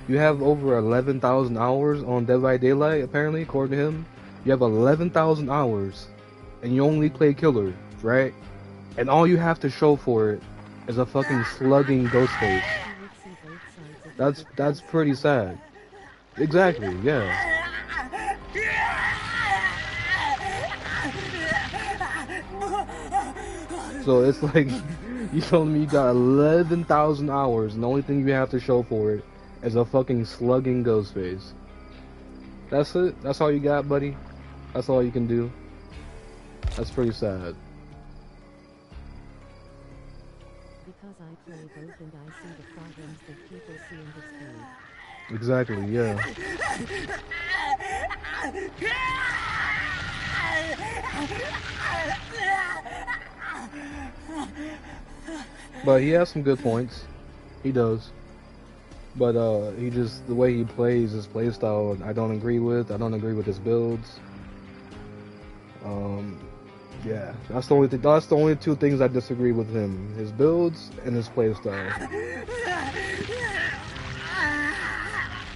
You have over 11,000 hours on Dead by Daylight, apparently, according to him. You have 11,000 hours, and you only play Killer, right? And all you have to show for it is a fucking slugging ghost face. That's pretty sad. Exactly, yeah. So it's like, you telling me you got 11,000 hours and the only thing you have to show for it is a fucking slugging ghost face. That's it? That's all you got, buddy? That's all you can do? That's pretty sad. Because I play both and I see the problems that people see in this game. Exactly, yeah. But he has some good points. He does. But he just, the way he plays, his playstyle, I don't agree with. I don't agree with his builds. Yeah, that's the only thing. That's the only two things I disagree with him: his builds and his playstyle.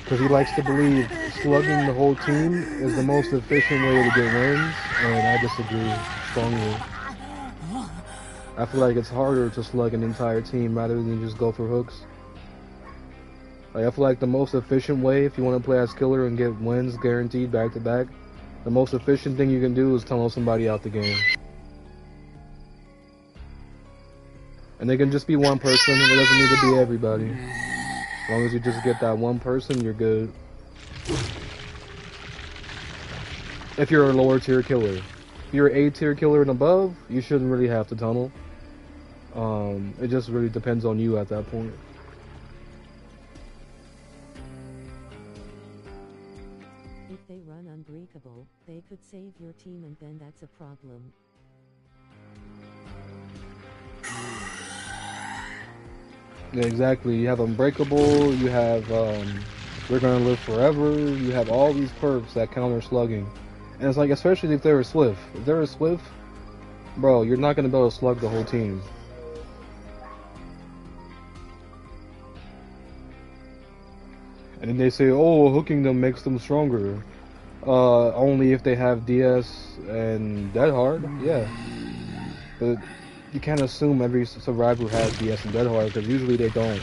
Because he likes to believe slugging the whole team is the most efficient way to get wins, and I disagree strongly. I feel like it's harder to slug an entire team rather than just go for hooks. Like, I feel like the most efficient way, if you want to play as killer and get wins guaranteed back to back, the most efficient thing you can do is tunnel somebody out the game. And they can just be one person, it doesn't need to be everybody. As long as you just get that one person, you're good. If you're a lower tier killer. If you're an A tier killer and above, you shouldn't really have to tunnel. It just really depends on you at that point. If they run unbreakable, they could save your team, and then that's a problem. Yeah, exactly. You have Unbreakable, you have We're Gonna Live Forever, you have all these perks that counter slugging. And it's like, especially if they're a Swift. If they're a Swift, bro, you're not gonna be able to slug the whole team. And then they say, oh, hooking them makes them stronger. Only if they have DS and Dead Hard, yeah. But you can't assume every survivor has DS and Dead Hard, because usually they don't.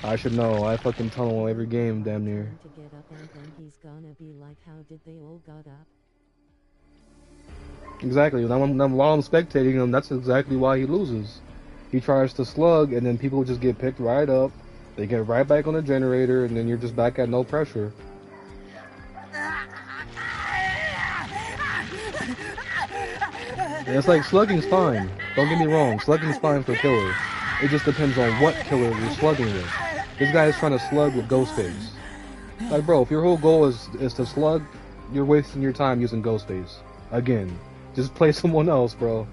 I should know. I fucking tunnel every game, damn near. To get up, and then he's gonna be like, how did they all got up? Exactly. While I'm spectating him, that's exactly why he loses. He tries to slug, and then people just get picked right up. They get right back on the generator, and then you're just back at no pressure. And it's like, slugging's fine. Don't get me wrong, slugging's fine for killer. It just depends on what killer you're slugging with. This guy is trying to slug with Ghostface. Like, bro, if your whole goal is to slug, you're wasting your time using Ghostface. Again, just play someone else, bro.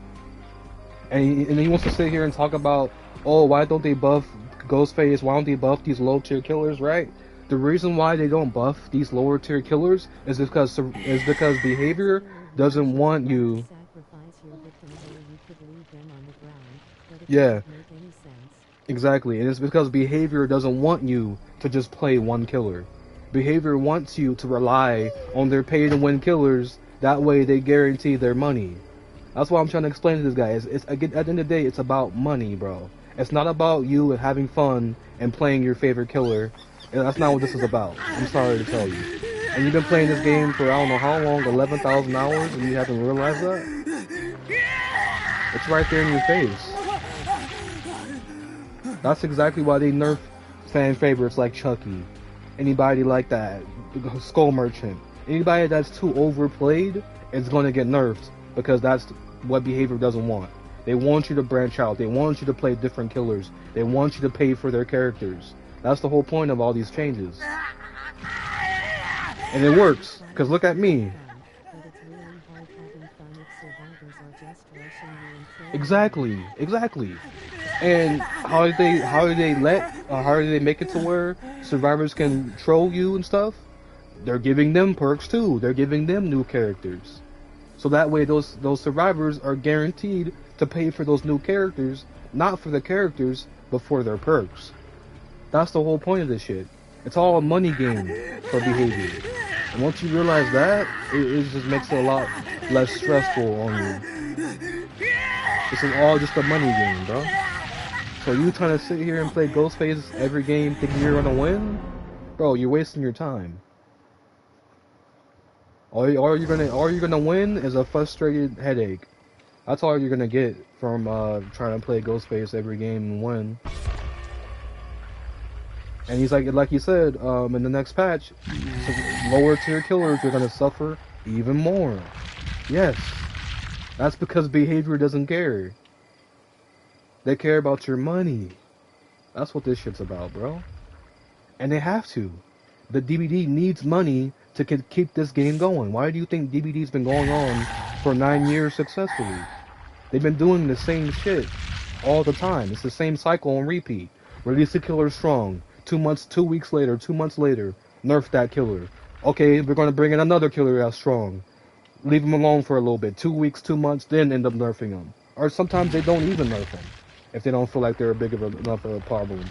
And he wants to sit here and talk about, oh, why don't they buff Ghostface? Why don't they buff these low tier killers, right? The reason why they don't buff these lower tier killers is because behavior doesn't want you. Yeah. Exactly, and it's because behavior doesn't want you to just play one killer. Behavior wants you to rely on their pay-to-win killers. That way, they guarantee their money. That's what I'm trying to explain to this guy. It's at the end of the day, it's about money, bro. It's not about you having fun and playing your favorite killer. And that's not what this is about. I'm sorry to tell you. And you've been playing this game for I don't know how long, 11,000 hours, and you haven't realized that? It's right there in your face. That's exactly why they nerf fan favorites like Chucky. Anybody like that, Skull Merchant. Anybody that's too overplayed is going to get nerfed, because that's what behavior doesn't want. They want you to branch out. They want you to play different killers. They want you to pay for their characters. That's the whole point of all these changes. And it works, because look at me. Exactly. And how do they make it to where survivors can troll you and stuff? They're giving them perks too. They're giving them new characters. So that way those survivors are guaranteed to pay for those new characters, not for the characters, but for their perks. That's the whole point of this shit. It's all a money game for behavior. And once you realize that, it just makes it a lot less stressful on you. This is all just a money game, bro. So you trying to sit here and play Ghostface every game thinking you're gonna win? Bro, you're wasting your time. All you're gonna win is a frustrated headache. That's all you're gonna get from trying to play Ghostface every game and win. And he's like he said, in the next patch, lower tier killers are gonna suffer even more. Yes, that's because behavior doesn't care. They care about your money. That's what this shit's about, bro. And they have to. The DBD needs money to keep this game going. Why do you think DBD's been going on for 9 years successfully? They've been doing the same shit all the time. It's the same cycle on repeat. Release a killer strong. 2 weeks later, 2 months later, nerf that killer. Okay, we're gonna bring in another killer that's strong. leave them alone for a little bit, 2 weeks, 2 months, then end up nerfing them. Or sometimes they don't even nerf them if they don't feel like they're enough of a problem. There's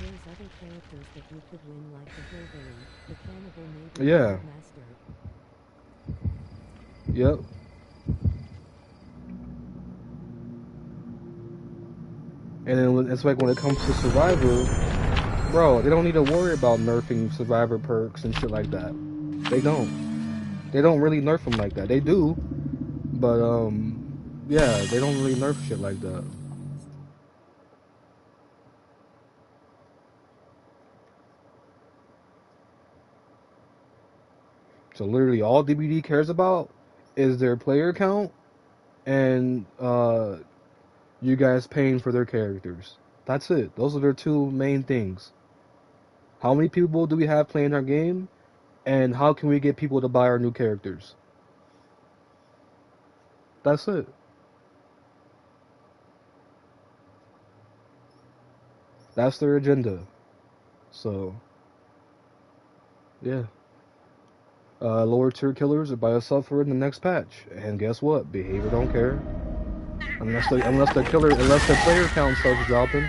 other characters that you could win, like the hillbilly, the cannibal, maybe Yeah. the master. Yep. And then it's like when it comes to Survivor, bro, they don't need to worry about nerfing Survivor perks and shit like that. They don't. They don't really nerf them like that. They do, but yeah, they don't really nerf shit like that. So literally, all DBD cares about is their player count and you guys paying for their characters. That's it. Those are their two main things. How many people do we have playing our game, and how can we get people to buy our new characters? That's it. That's their agenda. So, yeah. Lower tier killers are by a suffer in the next patch, and guess what? Behavior don't care. Unless the player count starts dropping,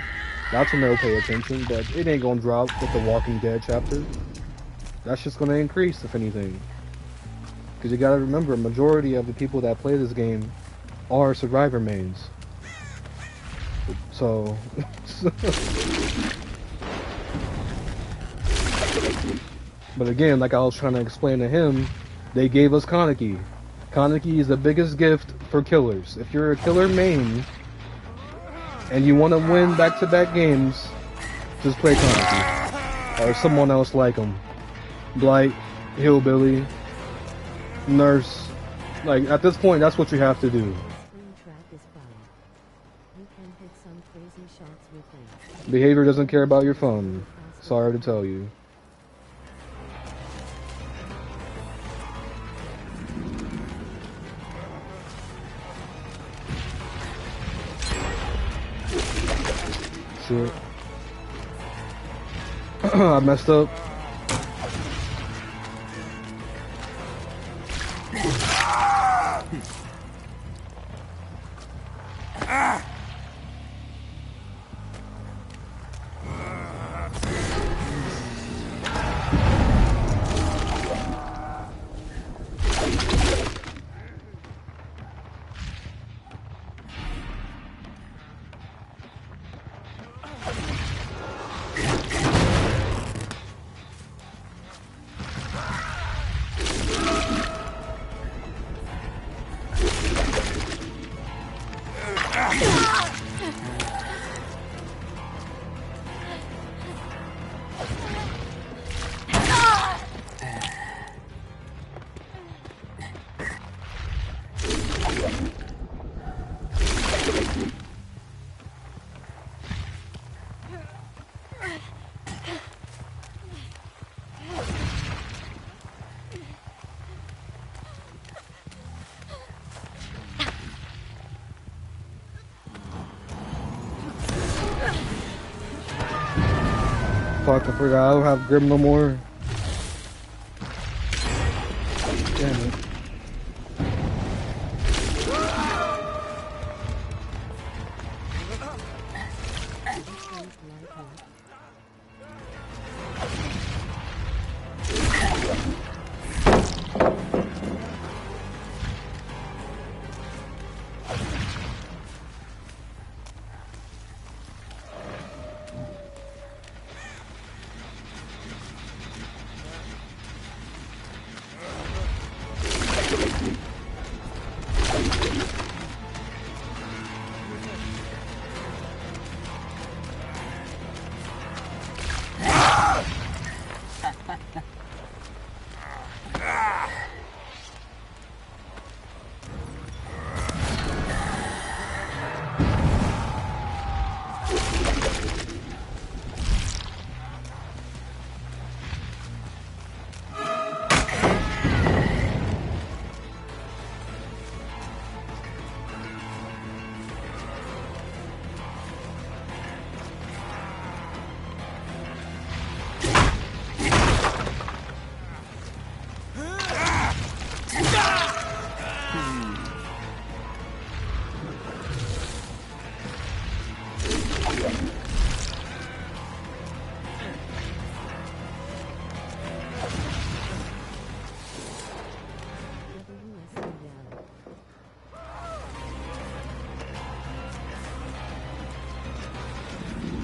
that's when they'll pay attention. But it ain't gonna drop with the Walking Dead chapter. That's just gonna increase, if anything. Because you gotta remember, a majority of the people that play this game are Survivor mains. So, but again, like I was trying to explain to him, they gave us Kaneki. Kaneki is the biggest gift for killers. If you're a killer main and you want to win back-to-back games, just play Kaneki or someone else like him. Blight, Hillbilly, Nurse. Like at this point, that's what you have to do. Springtrap is fun. You can hit some crazy shots with it. Behavior doesn't care about your fun. Sorry to tell you. Shit. I messed up. Fuck, I forgot I don't have Grim no more. Damn it.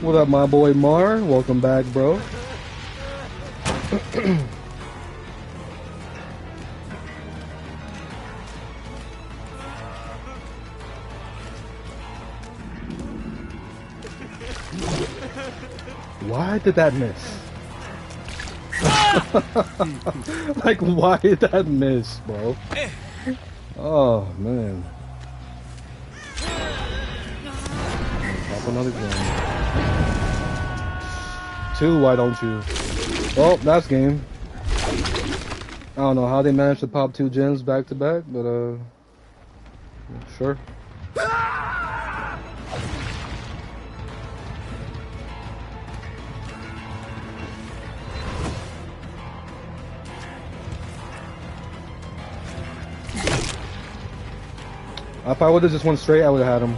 What up, my boy Mar? Welcome back, bro. Why did that miss? Like, why did that miss, bro? Oh, man. Pop another gun. 2, why don't you? Well, that's game. I don't know how they managed to pop 2 gens back to back, but, sure. If I would have just went straight, I would have had him.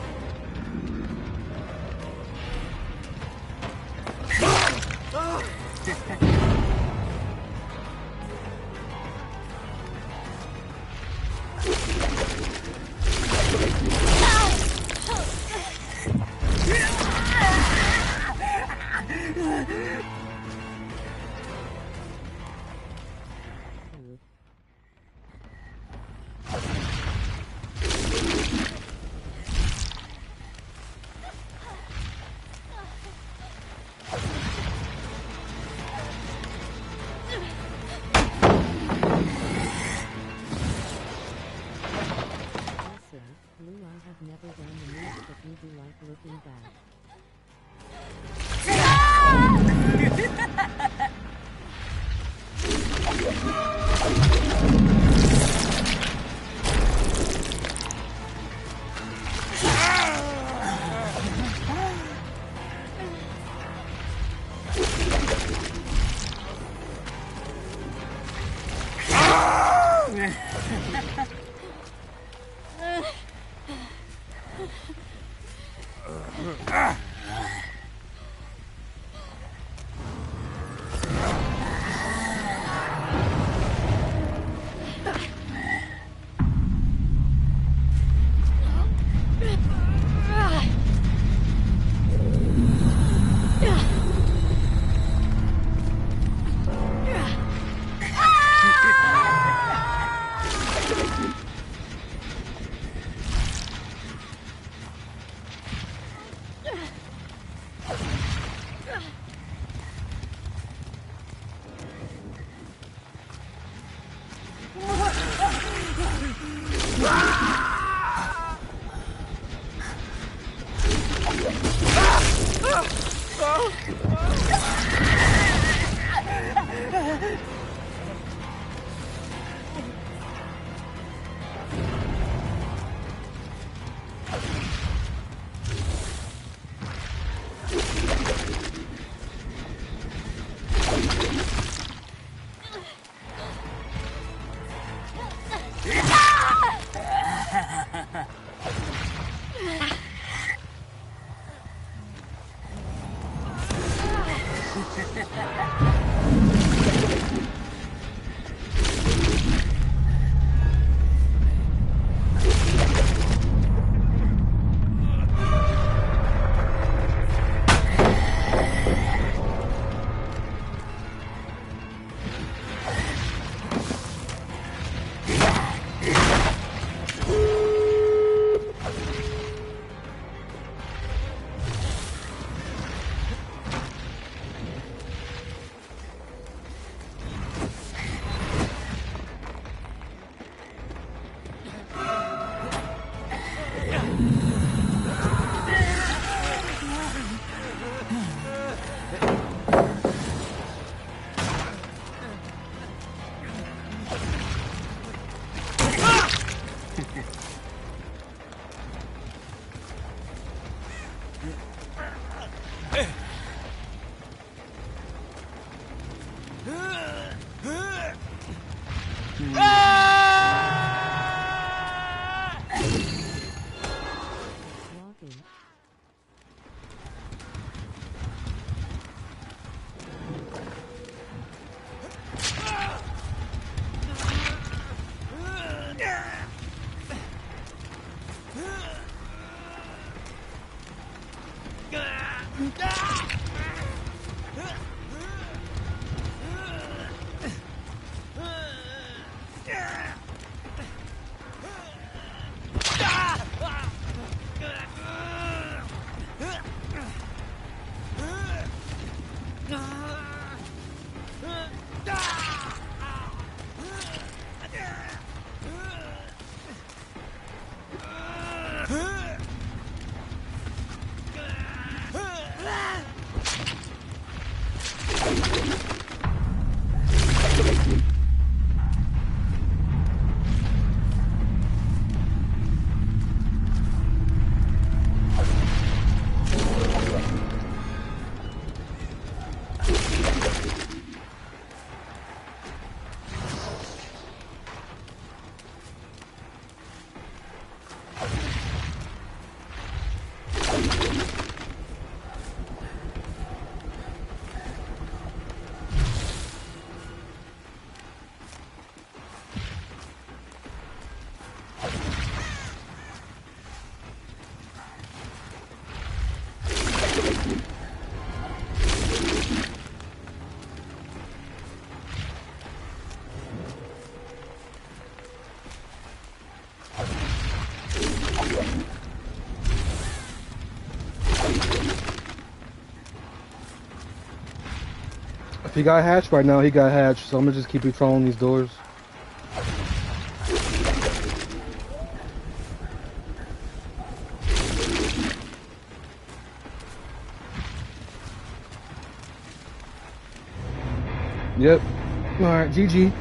If he got hatched right now, he got hatched. So I'm gonna just keep patrolling these doors. Yep. Alright, GG.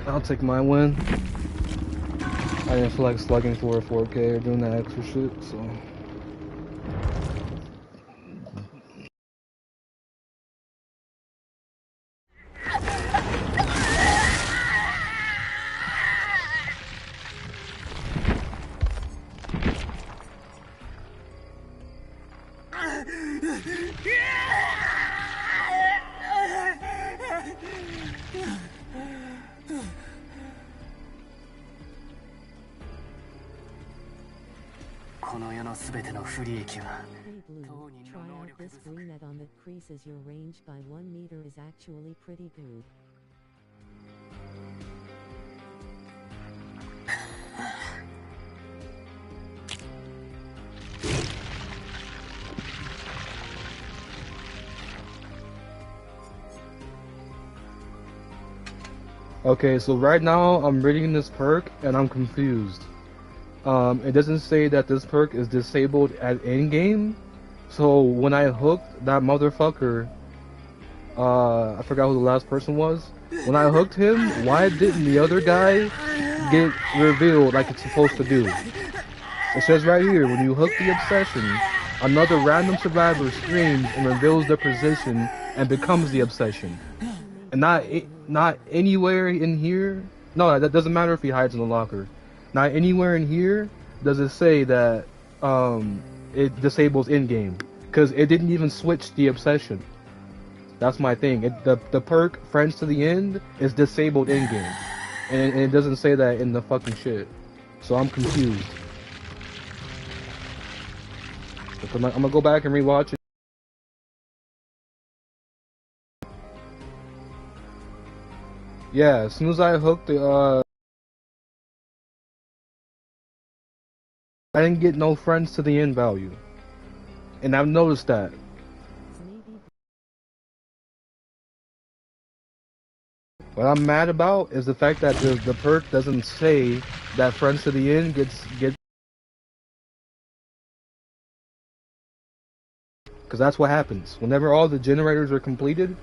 I'll take my win. I didn't feel like slugging for a 4K or doing that extra shit, so. Hey Blue, try out this greenet on that creases your range by 1 meter is actually pretty good. Okay, so right now I'm reading this perk and I'm confused. It doesn't say that this perk is disabled at in-game. So when I hooked that motherfucker, I forgot who the last person was. When I hooked him, why didn't the other guy get revealed like it's supposed to do? It says right here, when you hook the obsession, another random survivor screams and reveals their position and becomes the obsession. And not anywhere in here. No, that doesn't matter if he hides in the locker. Not anywhere in here does it say that it disables in-game, because it didn't even switch the obsession. That's my thing. The perk Friends to the End is disabled in-game, and it doesn't say that in the fucking shit. So I'm confused. I'm gonna go back and rewatch it. Yeah, as soon as I hooked the I didn't get no Friends to the End value. And I've noticed that. What I'm mad about is the fact that the perk doesn't say that Friends to the End gets because that's what happens. Whenever all the generators are completed,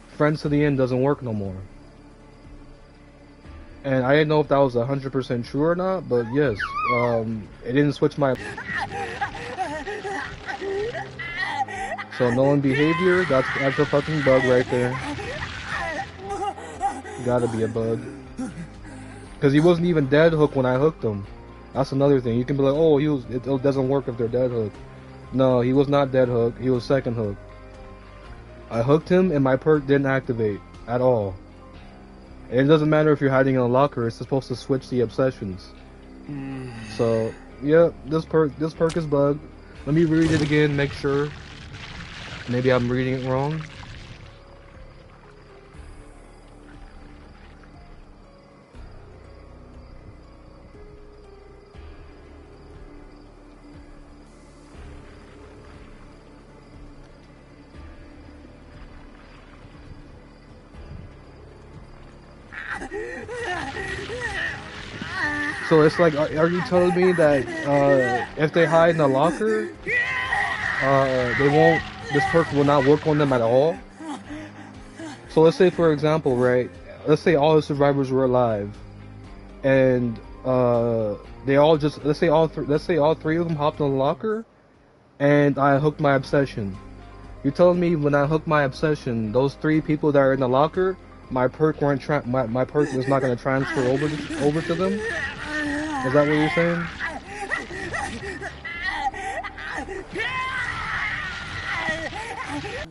Friends to the End doesn't work no more. And I didn't know if that was 100% true or not, but yes, it didn't switch my... So knowing behavior, that's a fucking bug right there. Gotta be a bug. Because he wasn't even dead hook when I hooked him. That's another thing. You can be like, oh, it doesn't work if they're dead hook. No, he was not dead hook. He was second hook. I hooked him and my perk didn't activate at all. And it doesn't matter if you're hiding in a locker, it's supposed to switch the obsessions. So, yeah, this perk is bugged. Let me read it again, make sure. Maybe I'm reading it wrong. So it's like, are you telling me that if they hide in a locker, this perk will not work on them at all? So let's say, for example, right, let's say all the survivors were alive, and they all just, let's say all three of them hopped in the locker, and I hooked my obsession. You're telling me when I hooked my obsession, those 3 people that are in the locker, my perk was not going to transfer over to them? Is that what you're saying?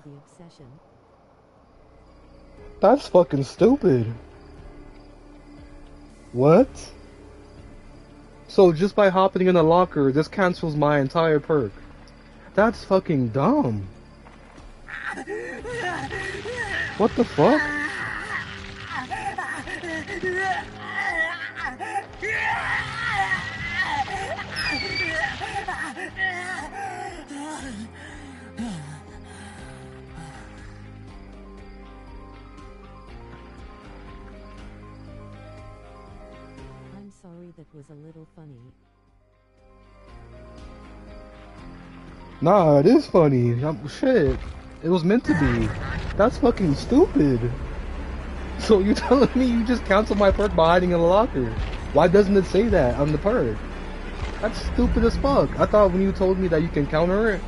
The obsession. That's fucking stupid. What? So just by hopping in a locker, this cancels my entire perk. That's fucking dumb. What the fuck? that was a little funny. Nah, it is funny. Shit. It was meant to be. That's fucking stupid. So you telling me you just canceled my perk by hiding in a locker? Why doesn't it say that on the perk? That's stupid as fuck. I thought when you told me that you can counter it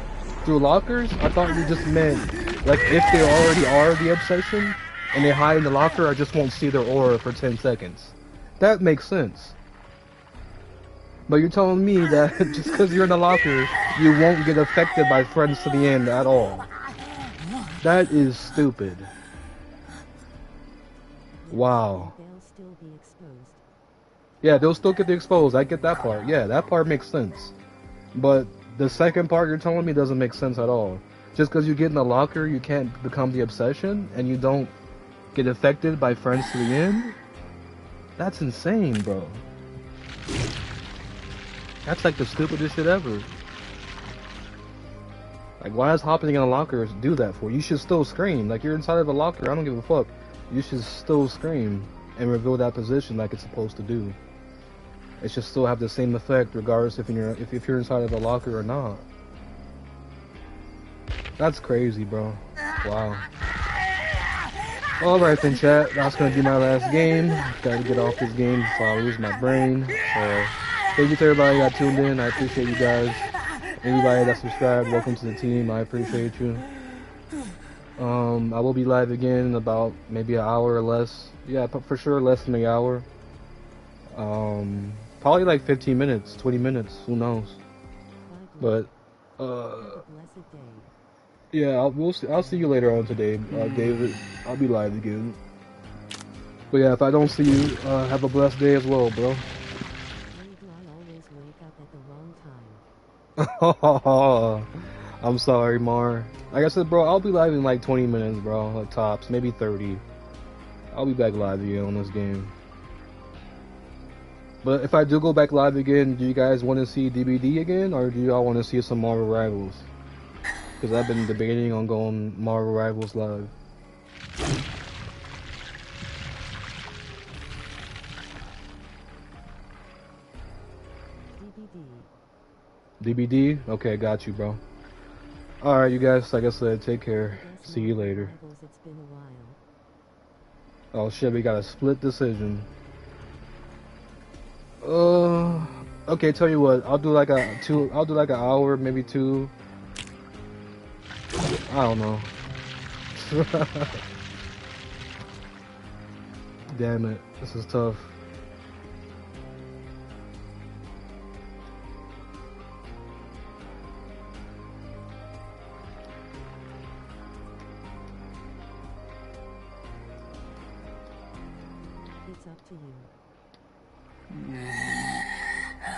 through lockers, I thought you just meant, like, if they already are the obsession, and they hide in the locker, I just won't see their aura for 10 seconds. That makes sense. But you're telling me that just because you're in the locker, you won't get affected by friends to the end at all. That is stupid. Wow. They'll still be exposed. Yeah, they'll still get the exposed. I get that part. Yeah, that part makes sense. But the second part you're telling me doesn't make sense at all. Just because you get in the locker, you can't become the obsession, and you don't get affected by friends to the end? That's insane, bro. That's like the stupidest shit ever. Like, why does hopping in a locker do that for? You should still scream. Like, you're inside of a locker, I don't give a fuck. You should still scream and reveal that position like it's supposed to do. It should still have the same effect regardless if you're inside of a locker or not. That's crazy, bro. Wow. Alright then, chat. That's gonna be my last game. Gotta get off this game before I lose my brain. So, thank you to everybody that tuned in. I appreciate you guys. Anybody that subscribed, welcome to the team. I appreciate you. I will be live again in about maybe an hour or less. Yeah, for sure less than an hour. Probably like 15 minutes, 20 minutes, who knows. But, yeah, I'll see you later on today, David. I'll be live again. But yeah, if I don't see you, have a blessed day as well, bro. I'm sorry, Mar. Like I said, bro, I'll be live in like 20 minutes, bro. Like tops, maybe 30. I'll be back live again on this game. But if I do go back live again, do you guys want to see DBD again, or do y'all want to see some Marvel Rivals? Because I've been debating on going Marvel Rivals live. DBD? Okay, got you, bro. Alright, you guys, like I said, take care. See you later. Oh shit, we got a split decision. Okay, tell you what, I'll do like an hour, maybe 2. I don't know. Damn it, this is tough. It's up to you.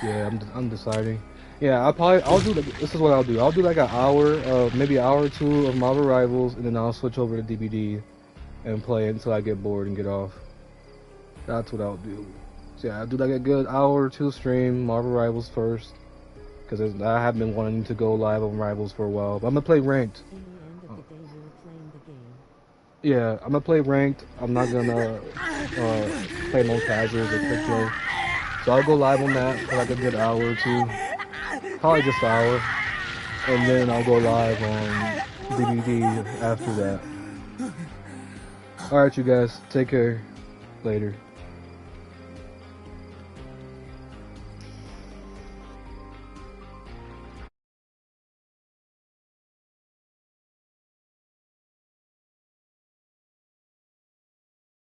Yeah, I'm deciding. Yeah, I'll do like, this is what I'll do. I'll do like an hour, maybe an hour or 2 of Marvel Rivals, and then I'll switch over to DBD and play until I get bored and get off. That's what I'll do. So yeah, I'll do like a good hour or 2 stream Marvel Rivals first, because I have been wanting to go live on Rivals for a while. But I'm gonna play ranked. In the end of the day, you're playing the game. Yeah, I'm gonna play ranked. I'm not gonna play no casuals or quick play. So I'll go live on that for like a good hour or 2. Probably just an hour. And then I'll go live on DVD after that. Alright, you guys. Take care. Later.